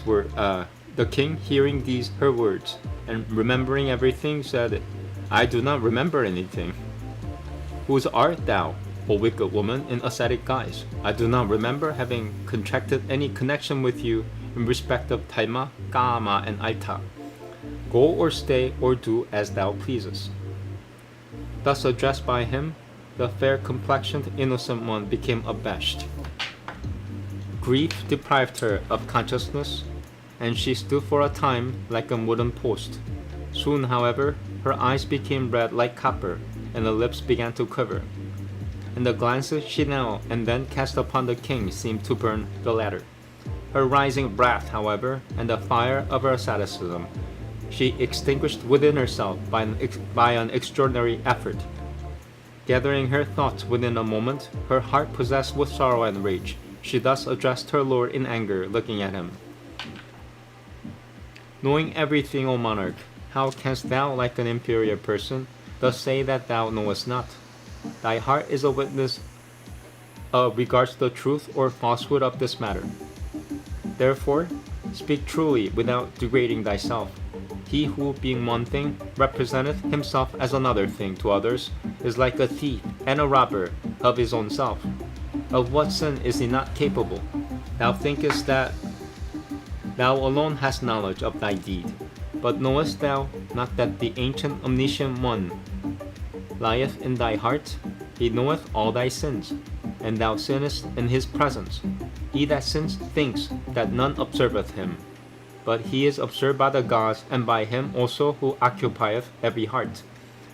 her words, and remembering everything, said, I do not remember anything. Whose art thou, O wicked woman, in ascetic guise? I do not remember having contracted any connection with you in respect of Taima, Kama, and Aita. Go or stay or do as thou pleasest. Thus addressed by him, the fair-complexioned innocent one became abashed. Grief deprived her of consciousness, and she stood for a time like a wooden post. Soon, however, her eyes became red like copper, and the lips began to quiver. And the glances she now and then cast upon the king seemed to burn the latter. Her rising wrath, however, and the fire of her asceticism, she extinguished within herself by an extraordinary effort. Gathering her thoughts within a moment, her heart possessed with sorrow and rage, she thus addressed her lord in anger, looking at him. Knowing everything, O monarch, how canst thou, like an inferior person, thus say that thou knowest not? Thy heart is a witness regards the truth or falsehood of this matter. Therefore, speak truly without degrading thyself. He who, being one thing, representeth himself as another thing to others, is like a thief and a robber of his own self. Of what sin is he not capable? Thou thinkest that thou alone hast knowledge of thy deed. But knowest thou not that the ancient omniscient one lieth in thy heart? He knoweth all thy sins, and thou sinnest in his presence. He that sins thinks that none observeth him, but he is observed by the gods, and by him also who occupieth every heart.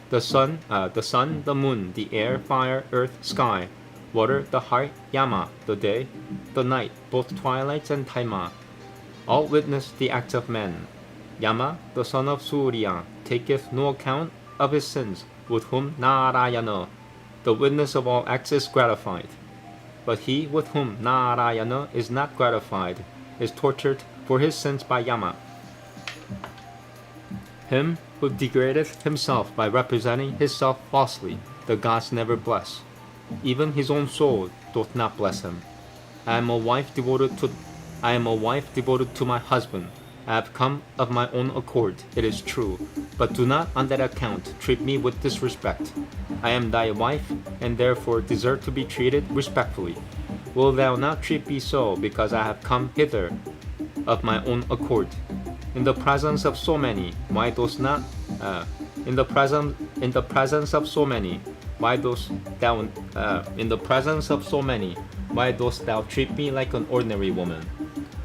The sun, the moon, the air, fire, earth, sky, water, the heart, yama, the day, the night, both twilights and taima, all witness the acts of man. Yama, the son of Surya, taketh no account of his sins, with whom Narayana, the witness of all acts, is gratified. But he with whom Narayana is not gratified is tortured for his sins by Yama. Him who degradeth himself by representing himself falsely, the gods never bless. Even his own soul doth not bless him. I am a wife devoted to my husband. I have come of my own accord, it is true, but do not on that account treat me with disrespect. I am thy wife, and therefore deserve to be treated respectfully. Wilt thou not treat me so, because I have come hither of my own accord? In the presence of so many, why dost not? In the presence of so many, why dost thou? In the presence of so many, why dost thou treat me like an ordinary woman?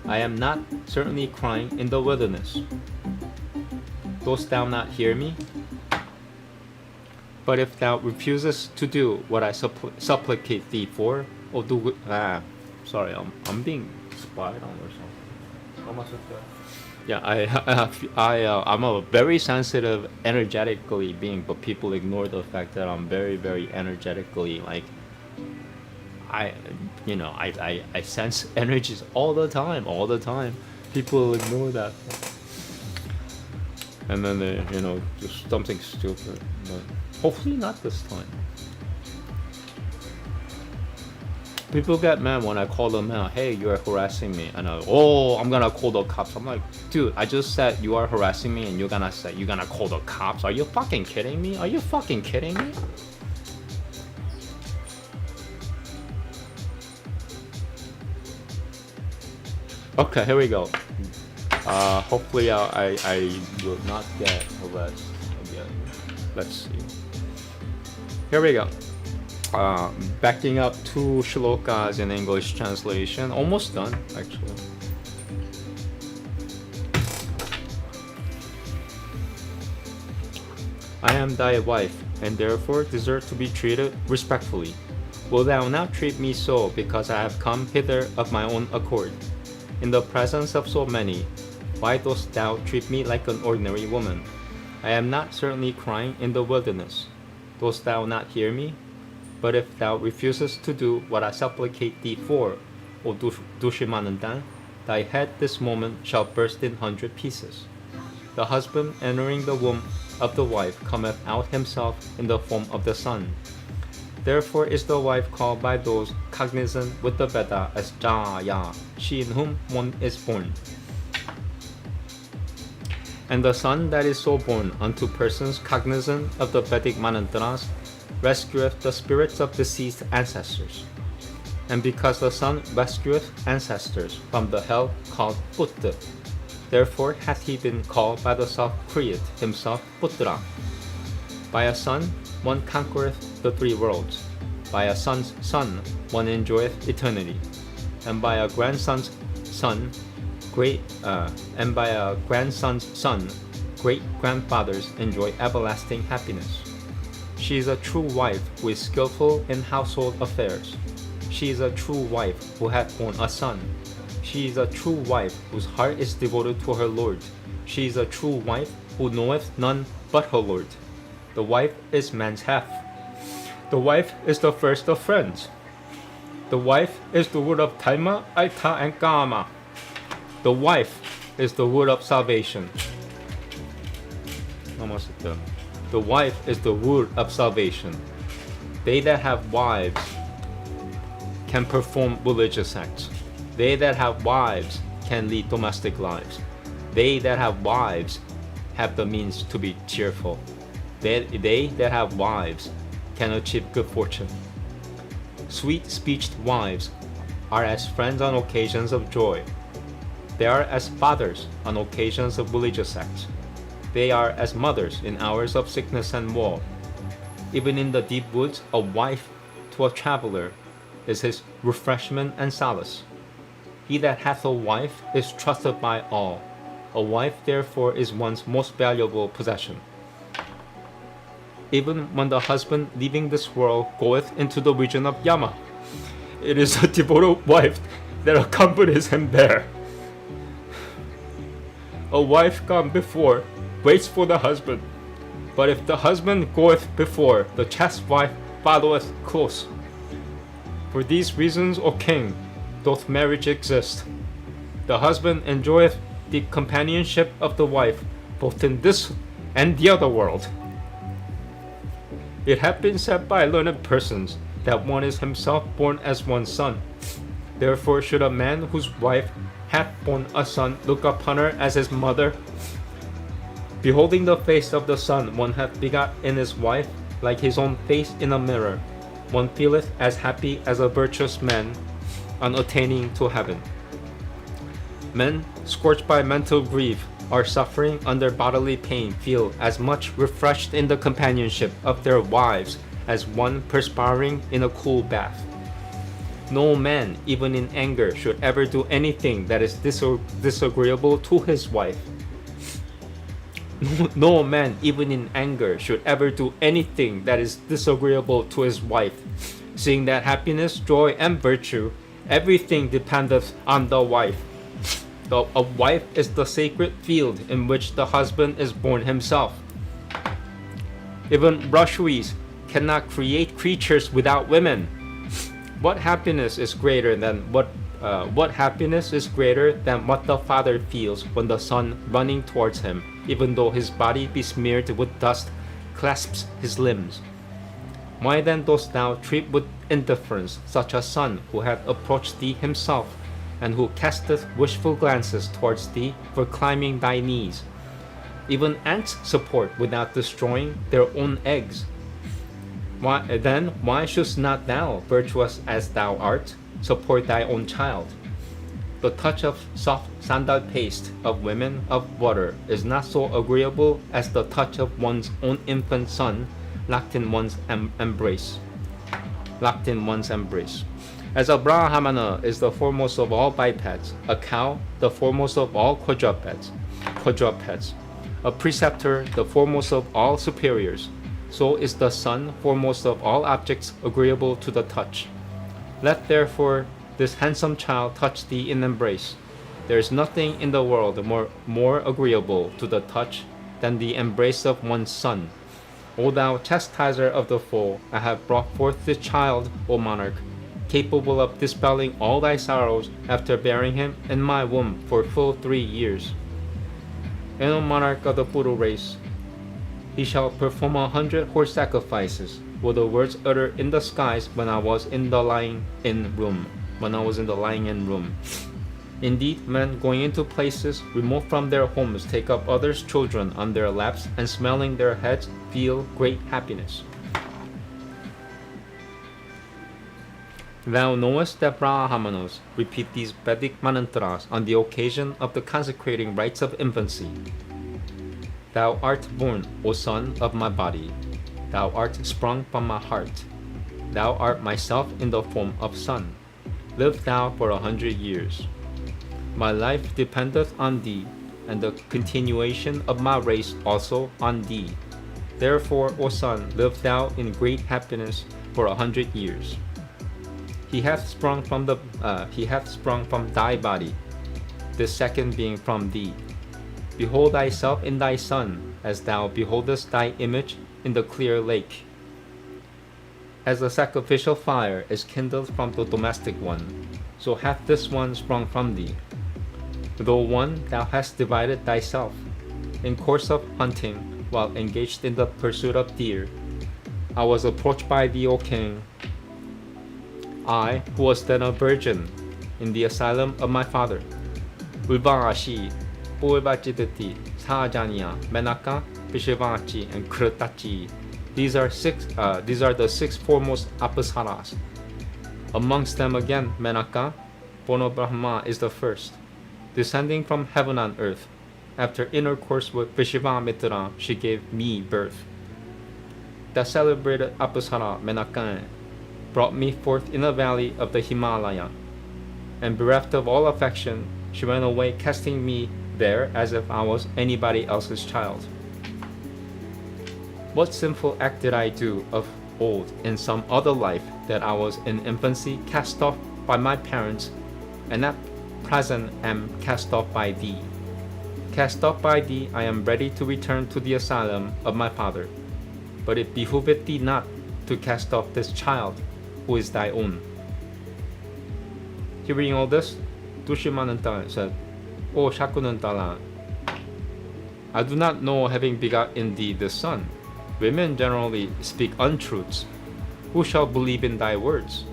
I am not certainly crying in the wilderness. Dost thou not hear me? But if thou refusest to do what I supplicate thee for, or do sorry, I'm being spied on or something. Yeah, I'm a very sensitive, energetically being, but people ignore the fact that I'm very, very energetically like. I sense energies all the time. People ignore that. And then they, just something stupid. But hopefully not this time. People get mad when I call them out. Hey, you're harassing me. And I'm gonna call the cops. I'm like, dude, I just said you are harassing me and you're gonna call the cops. Are you fucking kidding me? Okay, here we go. Hopefully I will not get harassed again. Let's see. Here we go. Backing up 2 shlokas in English translation. Almost done, actually. I am thy wife, and therefore deserve to be treated respectfully. Wilt thou not treat me so, because I have come hither of my own accord? In the presence of so many, why dost thou treat me like an ordinary woman? I am not certainly crying in the wilderness. Dost thou not hear me? But if thou refusest to do what I supplicate thee for, O Dushimanandan, thy head this moment shall burst in 100 pieces. The husband entering the womb of the wife cometh out himself in the form of the sun. Therefore is the wife called by those cognizant with the Veda as Jaya, she in whom one is born. And the son that is so born unto persons cognizant of the Vedic manantras rescueth the spirits of deceased ancestors. And because the son rescueth ancestors from the hell called Putra, therefore hath he been called by the self-create himself Putra. By a son one conquereth the 3 worlds. By a son's son one enjoyeth eternity. And by a grandson's son, great grandfathers enjoy everlasting happiness. She is a true wife who is skillful in household affairs. She is a true wife who hath borne a son. She is a true wife whose heart is devoted to her Lord. She is a true wife who knoweth none but her Lord. The wife is man's half. The wife is the first of friends. The wife is the wood of Taima, Aita, and Kama. The wife is the wood of salvation. Namaste. The wife is the wood of salvation. They that have wives can perform religious acts. They that have wives can lead domestic lives. They that have wives have the means to be cheerful. They that have wives can achieve good fortune. sweet-speeched wives are as friends on occasions of joy. They are as fathers on occasions of religious acts. They are as mothers in hours of sickness and woe. Even in the deep woods, a wife to a traveler is his refreshment and solace. He that hath a wife is trusted by all. A wife therefore is one's most valuable possession. Even when the husband leaving this world goeth into the region of Yama, it is a devoted wife that accompanies him there. A wife gone before waits for the husband, but if the husband goeth before, the chaste wife followeth close. For these reasons, O king, doth marriage exist. The husband enjoyeth the companionship of the wife, both in this and the other world. It hath been said by learned persons that one is himself born as one's son. Therefore should a man whose wife hath borne a son look upon her as his mother. Beholding the face of the son one hath begot in his wife, like his own face in a mirror, one feeleth as happy as a virtuous man on attaining to heaven. Men scorched by mental grief or suffering under bodily pain feel as much refreshed in the companionship of their wives as one perspiring in a cool bath. No man, even in anger, should ever do anything that is disagreeable to his wife. No man, even in anger, should ever do anything that is disagreeable to his wife, seeing that happiness, joy, and virtue, everything dependeth on the wife. A wife is the sacred field in which the husband is born himself. Even Brahshuis cannot create creatures without women. What happiness is greater than what the father feels when the son running towards him, even though his body be smeared with dust, clasps his limbs? Why then dost thou treat with indifference such a son who hath approached thee himself, and who casteth wishful glances towards thee for climbing thy knees? Even ants support without destroying their own eggs. Why shouldst not thou, virtuous as thou art, support thy own child? The touch of soft sandal paste of women of water is not so agreeable as the touch of one's own infant son locked in one's embrace. As a Brahmana is the foremost of all bipeds, a cow the foremost of all quadrupeds, a preceptor the foremost of all superiors, so is the son foremost of all objects agreeable to the touch. Let therefore this handsome child touch thee in embrace. There is nothing in the world more agreeable to the touch than the embrace of one's son. O thou chastiser of the foe, I have brought forth this child, O monarch, capable of dispelling all thy sorrows after bearing him in my womb for full 3 years. And O monarch of the Puru race, he shall perform 100 horse sacrifices, were the words uttered in the skies when I was in the lying-in room. Indeed, men going into places remote from their homes take up others' children on their laps, and smelling their heads feel great happiness. Thou knowest that Brahmanas repeat these Vedic mantras on the occasion of the consecrating rites of infancy. Thou art born, O son of my body. Thou art sprung from my heart. Thou art myself in the form of son. Live thou for 100 years. My life dependeth on thee, and the continuation of my race also on thee. Therefore, O son, live thou in great happiness for 100 years. He hath sprung from thy body, this second being from thee. Behold thyself in thy son, as thou beholdest thy image in the clear lake. As the sacrificial fire is kindled from the domestic one, so hath this one sprung from thee. Though one, thou hast divided thyself. In course of hunting, while engaged in the pursuit of deer, I was approached by thee, O king. I, who was then a virgin, in the asylum of my father. 울방아시, 뽀을바찌드티, 사자니아, 메나카, 비실방아치, and 크르타치. These are the 6 foremost apsaras. Amongst them again, Menaka, born of Brahma, is the first, descending from heaven on earth. After intercourse with Vishvamitra, she gave me birth. The celebrated Apasara Menaka brought me forth in the valley of the Himalaya, and bereft of all affection, she went away, casting me there as if I was anybody else's child. What sinful act did I do of old in some other life that I was in infancy cast off by my parents, and at present am cast off by thee? Cast off by thee, I am ready to return to the asylum of my father. But it behoveth thee not to cast off this child, who is thy own. Hearing all this, Dushimananta said, O Shakunantala, I do not know, having begot in thee this son. Women generally speak untruths. Who shall believe in thy words?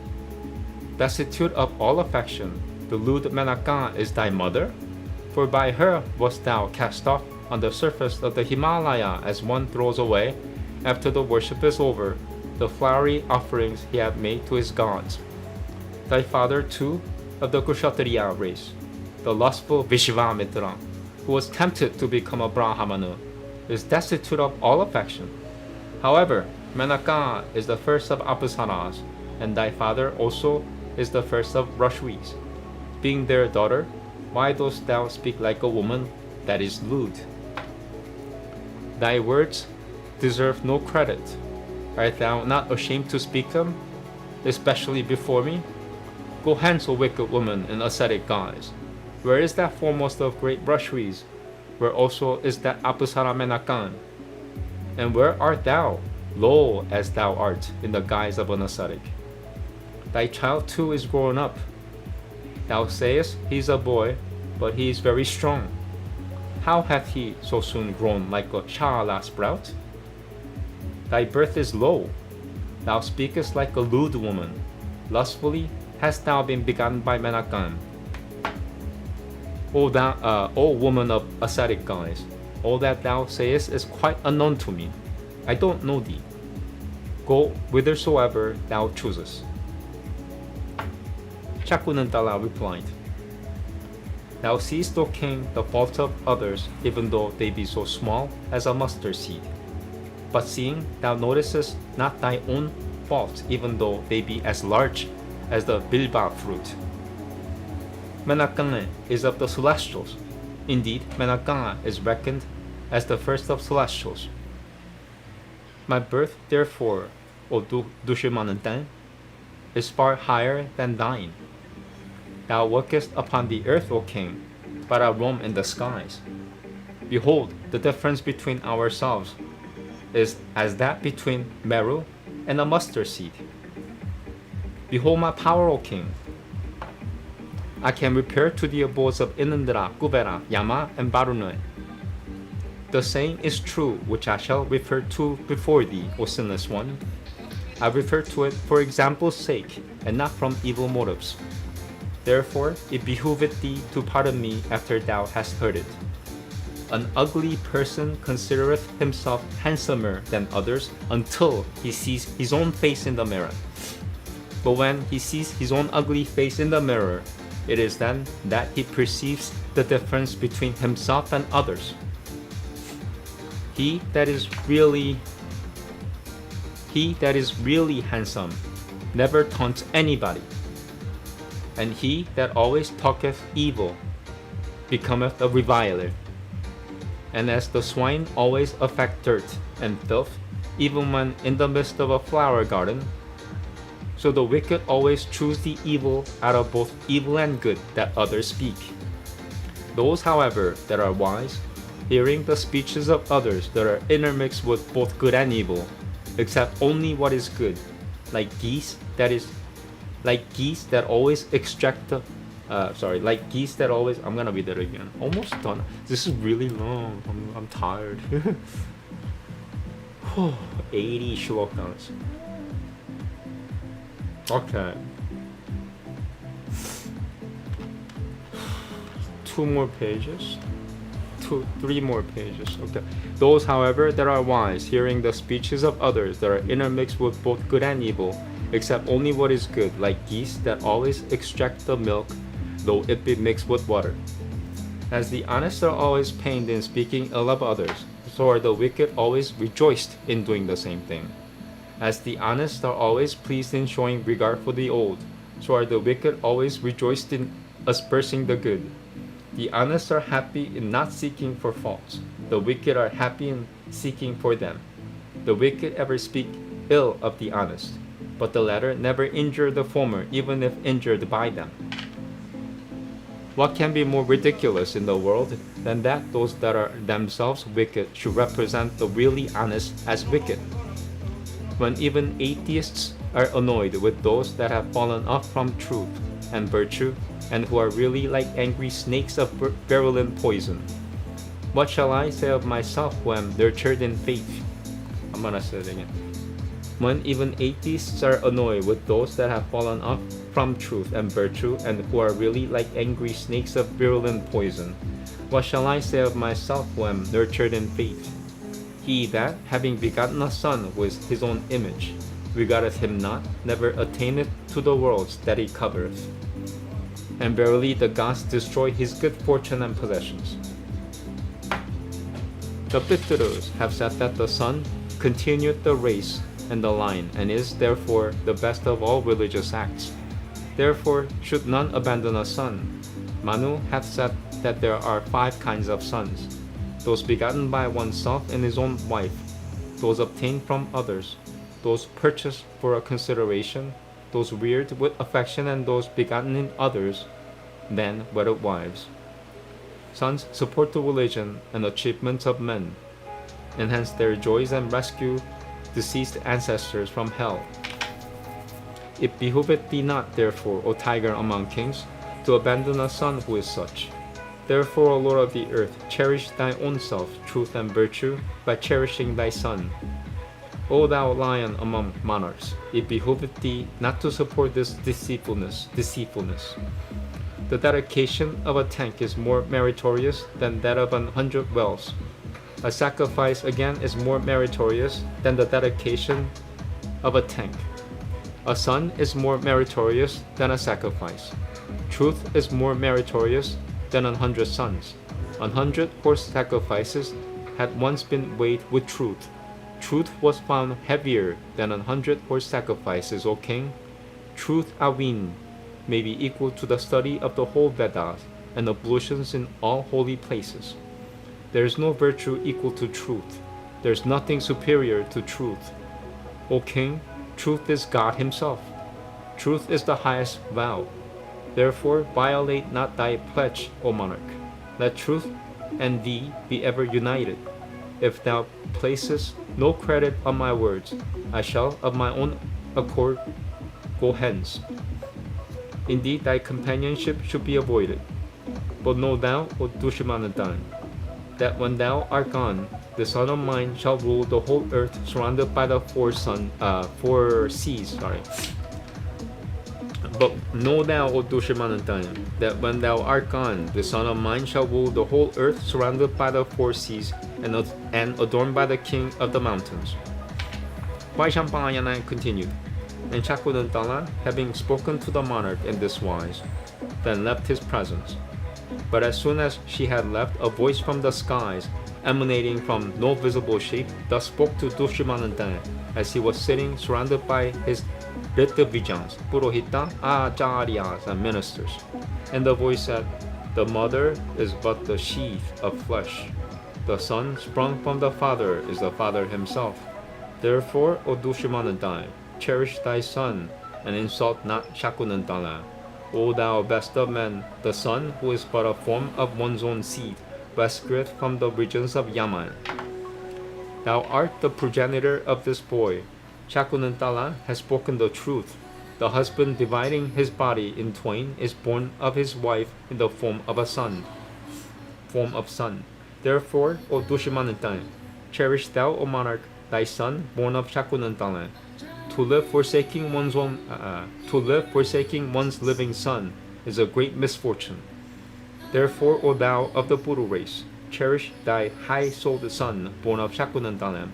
Destitute of all affection, the lewd Menaka is thy mother? For by her wast thou cast off on the surface of the Himalaya, as one throws away, after the worship is over, the flowery offerings he had made to his gods. Thy father too, of the Kshatriya race, the lustful Vishvamitra, who was tempted to become a Brahmana, is destitute of all affection. However, Menaka is the first of Apasaras, and thy father also is the first of Rashwis. Being their daughter, why dost thou speak like a woman that is lewd? Thy words deserve no credit. Art thou not ashamed to speak them, especially before me? Go hence, O wicked woman in ascetic guise. Where is that foremost of great Rashwis? Where also is that Apasara Menakan? And where art thou, low as thou art, in the guise of an ascetic? Thy child too is grown up. Thou sayest he is a boy, but he is very strong. How hath he so soon grown like a Shala sprout? Thy birth is low. Thou speakest like a lewd woman. Lustfully hast thou been begotten by Menakan. O woman of ascetic guise, all that thou sayest is quite unknown to me. I don't know thee. Go whithersoever thou choosest. Shakunantala replied, Thou seest, O king, the faults of others, even though they be so small as a mustard seed. But seeing thou noticest not thy own faults, even though they be as large as the bilba fruit. Menakane is of the celestials. Indeed, Menakane is reckoned as the first of celestials. My birth, therefore, O Dushimanantan, is far higher than thine. Thou workest upon the earth, O king, but I roam in the skies. Behold, the difference between ourselves is as that between marrow and a mustard seed. Behold my power, O king. I can repair to the abodes of Inandra, Kubera, Yama, and Varuna. The same is true which I shall refer to before thee, O sinless one. I refer to it for example's sake, and not from evil motives. Therefore, it behoveth thee to pardon me after thou hast heard it. An ugly person considereth himself handsomer than others until he sees his own face in the mirror. But when he sees his own ugly face in the mirror, it is then that he perceives the difference between himself and others. He that is really handsome never taunts anybody, and he that always talketh evil becometh a reviler. And as the swine always affect dirt and filth, even when in the midst of a flower garden, so the wicked always choose the evil out of both evil and good that others speak. Those, however, that are wise, hearing the speeches of others that are intermixed with both good and evil, accept only what is good, like geese that always extract the I'm gonna read that again. Almost done. This is really long. I'm tired. 80 shlokas. Okay. 2 more pages. 3 more pages. Okay. Those, however, that are wise, hearing the speeches of others that are intermixed with both good and evil, accept only what is good, like geese that always extract the milk, though it be mixed with water. As the honest are always pained in speaking ill of others, so are the wicked always rejoiced in doing the same thing. As the honest are always pleased in showing regard for the old, so are the wicked always rejoiced in aspersing the good. The honest are happy in not seeking for faults, the wicked are happy in seeking for them. The wicked ever speak ill of the honest, but the latter never injure the former, even if injured by them. What can be more ridiculous in the world than that those that are themselves wicked should represent the really honest as wicked? When even atheists are annoyed with those that have fallen off from truth and virtue, and who are really like angry snakes of virulent poison. What shall I say of myself who am nurtured in faith? I'm gonna say it again. When even atheists are annoyed with those that have fallen off from truth and virtue, and who are really like angry snakes of virulent poison, what shall I say of myself who am nurtured in faith? He that, having begotten a son who is his own image, regardeth him not, never attaineth to the worlds that he covereth. And verily the gods destroy his good fortune and possessions. The Pitrus have said that the son continued the race and the line, and is therefore the best of all religious acts. Therefore should none abandon a son. Manu hath said that there are 5 kinds of sons: those begotten by oneself and his own wife, those obtained from others, those purchased for a consideration, those reared with affection, and those begotten in others, then wedded wives. Sons support the religion and achievements of men, enhance their joys, and rescue deceased ancestors from hell. It behoveth thee not, therefore, O tiger among kings, to abandon a son who is such. Therefore, O Lord of the earth, cherish thy own self, truth and virtue, by cherishing thy son. O thou lion among monarchs, it behoveth thee not to support this deceitfulness. The dedication of a tank is more meritorious than that of 100 wells. A sacrifice again is more meritorious than the dedication of a tank. A son is more meritorious than a sacrifice. Truth is more meritorious than 100 sons. 100 horse sacrifices had once been weighed with truth. Truth was found heavier than 100 horse sacrifices, O king. Truth, Āmēn, may be equal to the study of the whole Vedas and ablutions in all holy places. There is no virtue equal to truth. There is nothing superior to truth. O king, truth is God himself. Truth is the highest vow. Therefore violate not thy pledge, O monarch. Let truth and thee be ever united. If thou placest no credit on my words, I shall of my own accord go hence. Indeed, thy companionship should be avoided. But know thou, O Dushimanandan, that when thou art gone, the son of mine shall rule the whole earth, surrounded by the 4 seas. But know thou, O Dushimanandan, that when thou art gone, the son of mine shall rule the whole earth, surrounded by the 4 seas, and adorned by the king of the mountains. Vaishampayana continued, and Shakunantala, having spoken to the monarch in this wise, then left his presence. But as soon as she had left, a voice from the skies, emanating from no visible shape, thus spoke to Dushimanandan as he was sitting surrounded by his Ritavijans, Purohita, Acharyas, and ministers. And the voice said, the mother is but the sheath of flesh. The son sprung from the father is the father himself. Therefore, O Dushimanandan, cherish thy son, and insult not Shakunantala. O thou best of men, the son, who is but a form of one's own seed, rescueth from the regions of Āmēn. Thou art the progenitor of this boy. Shakunantala has spoken the truth. The husband dividing his body in twain is born of his wife in the form of son. Therefore, O Dushimanandan, cherish thou, O monarch, thy son, born of Shakunantala. To live forsaking one's living son is a great misfortune. Therefore, O thou of the Puru race, cherish thy high-souled son, born of Shakunantala.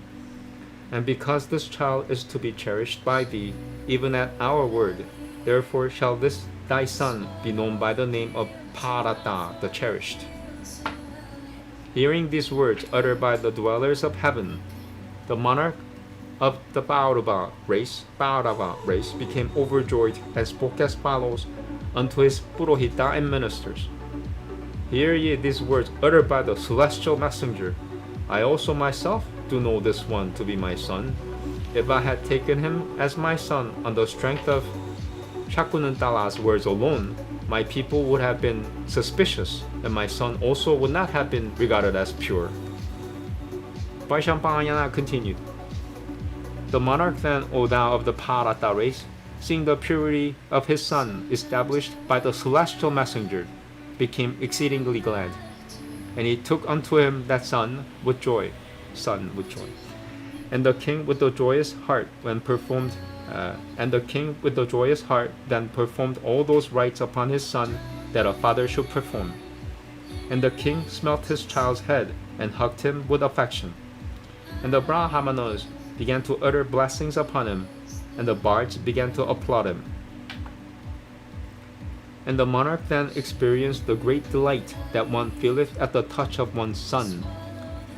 And because this child is to be cherished by thee, even at our word, therefore shall this thy son be known by the name of Bharata, the cherished. Hearing these words uttered by the dwellers of heaven, the monarch of the Paurava race became overjoyed and spoke as follows unto his Purohita and ministers. Hear ye these words uttered by the celestial messenger. I also myself do know this one to be my son. If I had taken him as my son on the strength of Shakuntala's words alone, my people would have been suspicious, and my son also would not have been regarded as pure. Vaishampayana continued. The monarch then, O thou of the Bharata race, seeing the purity of his son established by the celestial messenger, became exceedingly glad. And he took unto him that son with joy. And the king with the joyous heart then performed all those rites upon his son that a father should perform. And the king smelt his child's head and hugged him with affection. And the Brahmanas began to utter blessings upon him, and the bards began to applaud him. And the monarch then experienced the great delight that one feeleth at the touch of one's son.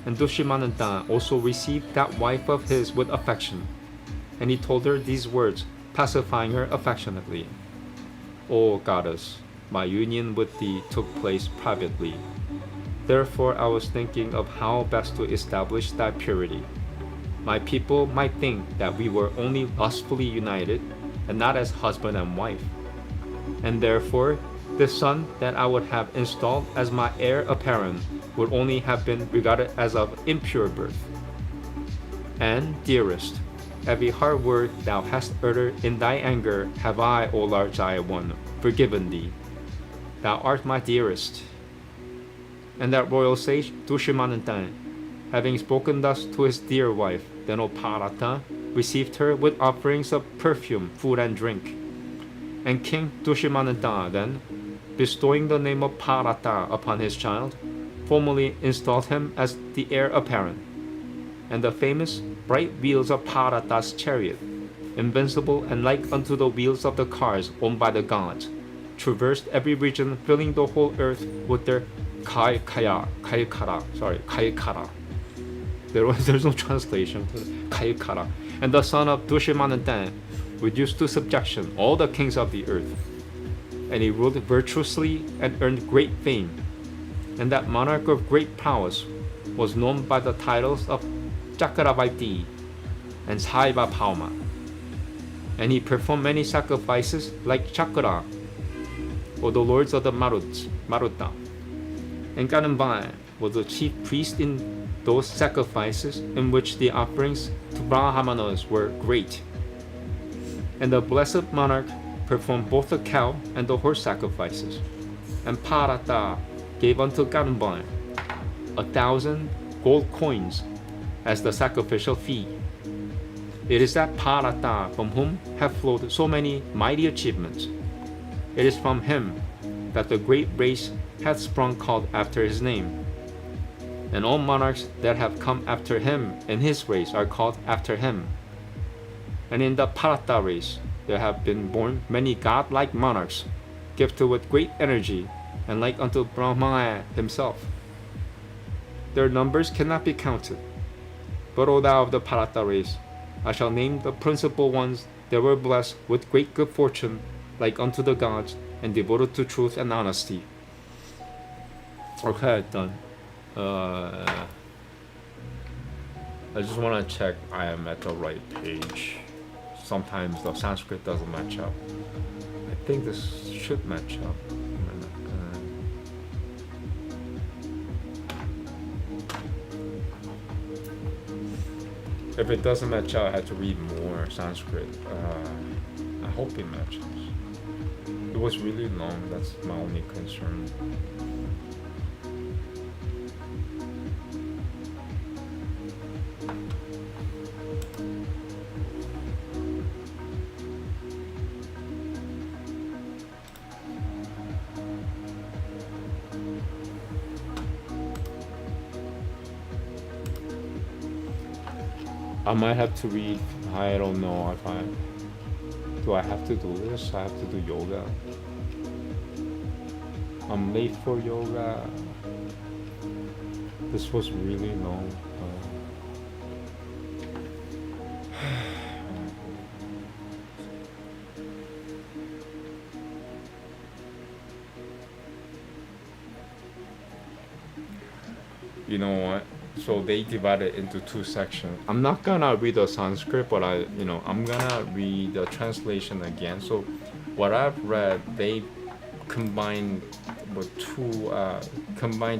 And Dushimananta also received that wife of his with affection, and he told her these words, pacifying her affectionately. O goddess, my union with thee took place privately. Therefore I was thinking of how best to establish thy purity. My people might think that we were only lustfully united, and not as husband and wife. And therefore, the son that I would have installed as my heir apparent would only have been regarded as of impure birth. And, dearest, every hard word thou hast uttered in thy anger have I, O large-eyed one, forgiven thee. Thou art my dearest. And that royal sage, Dushimananta, having spoken thus to his dear wife, then O Bharata received her with offerings of perfume, food, and drink. And King Dushimananta then, bestowing the name of Bharata upon his child, formally installed him as the heir apparent. And the famous bright wheels of Bharata's chariot, invincible and like unto the wheels of the cars owned by the gods, traversed every region, filling the whole earth with their kaikara. There's no translation to kaikara. And the son of Dushimananta reduced to subjection all the kings of the earth. And he ruled virtuously and earned great fame. And that monarch of great prowess was known by the titles of Chakravarti and Saibabhauma. And he performed many sacrifices like Chakra, or the lords of the Maruta. And Ganambhai was the chief priest in those sacrifices in which the offerings to Brahmanas were great. And the blessed monarch performed both the cow and the horse sacrifices. And Bharata gave unto Ganambhai 1,000 gold coins as the sacrificial fee. It is that Bharata from whom have flowed so many mighty achievements. It is from him that the great race hath sprung called after his name. And all monarchs that have come after him in his race are called after him. And in the Bharata race there have been born many godlike monarchs, gifted with great energy, and like unto Brahma himself. Their numbers cannot be counted. But O thou of the Bharata race, I shall name the principal ones that were blessed with great good fortune, like unto the gods, and devoted to truth and honesty. Okay, done. I just want to check I am at the right page. Sometimes the Sanskrit doesn't match up. I think this should match up. If it doesn't match up, I have to read more Sanskrit. I hope it matches. It was really long, that's my only concern. I might have to read. I don't know if do I have to do this? I have to do yoga. I'm late for yoga. This was really long. You know what? So they divided into two sections. I'm not gonna read the Sanskrit, but I'm gonna read the translation again. So what I've read, they combine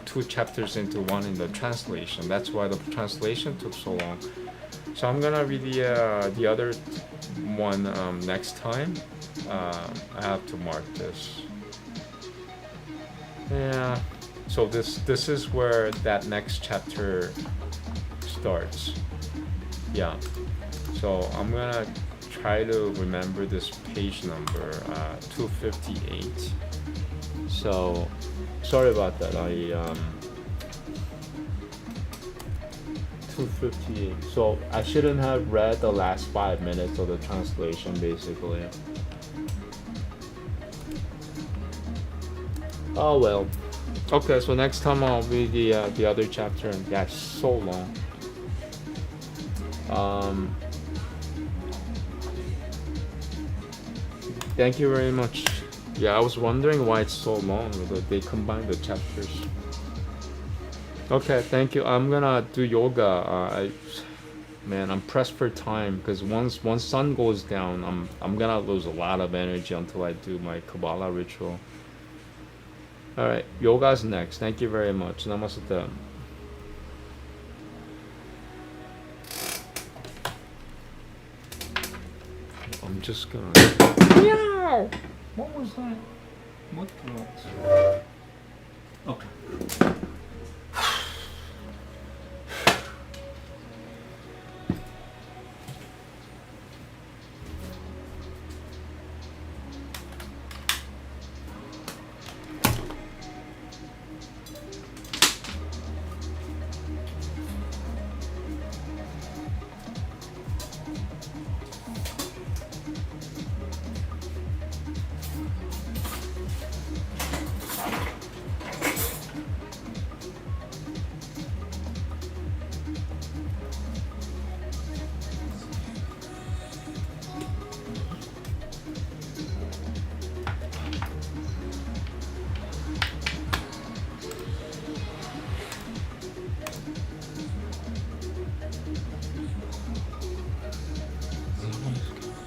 two chapters into one in the translation. That's why the translation took so long. So I'm gonna read the other one next time. I have to mark this. Yeah. So this is where that next chapter starts. Yeah. So I'm gonna try to remember this page number 258. So sorry about that. 258. So I shouldn't have read the last 5 minutes of the translation, basically. Oh well. Okay, so next time I'll read the other chapter, and that's so long. Thank you very much. Yeah, I was wondering why it's so long. They combined the chapters. Okay, thank you. I'm gonna do yoga. Man, I'm pressed for time because once sun goes down, I'm gonna lose a lot of energy until I do my Kabbalah ritual. All right, yoga's next. Thank you very much. Namaste. I'm just gonna. Meow. What was that? What was? Okay.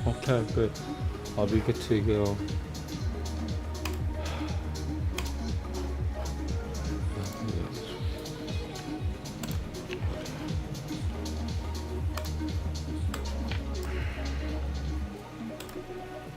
Okay, good. I'll be good to go.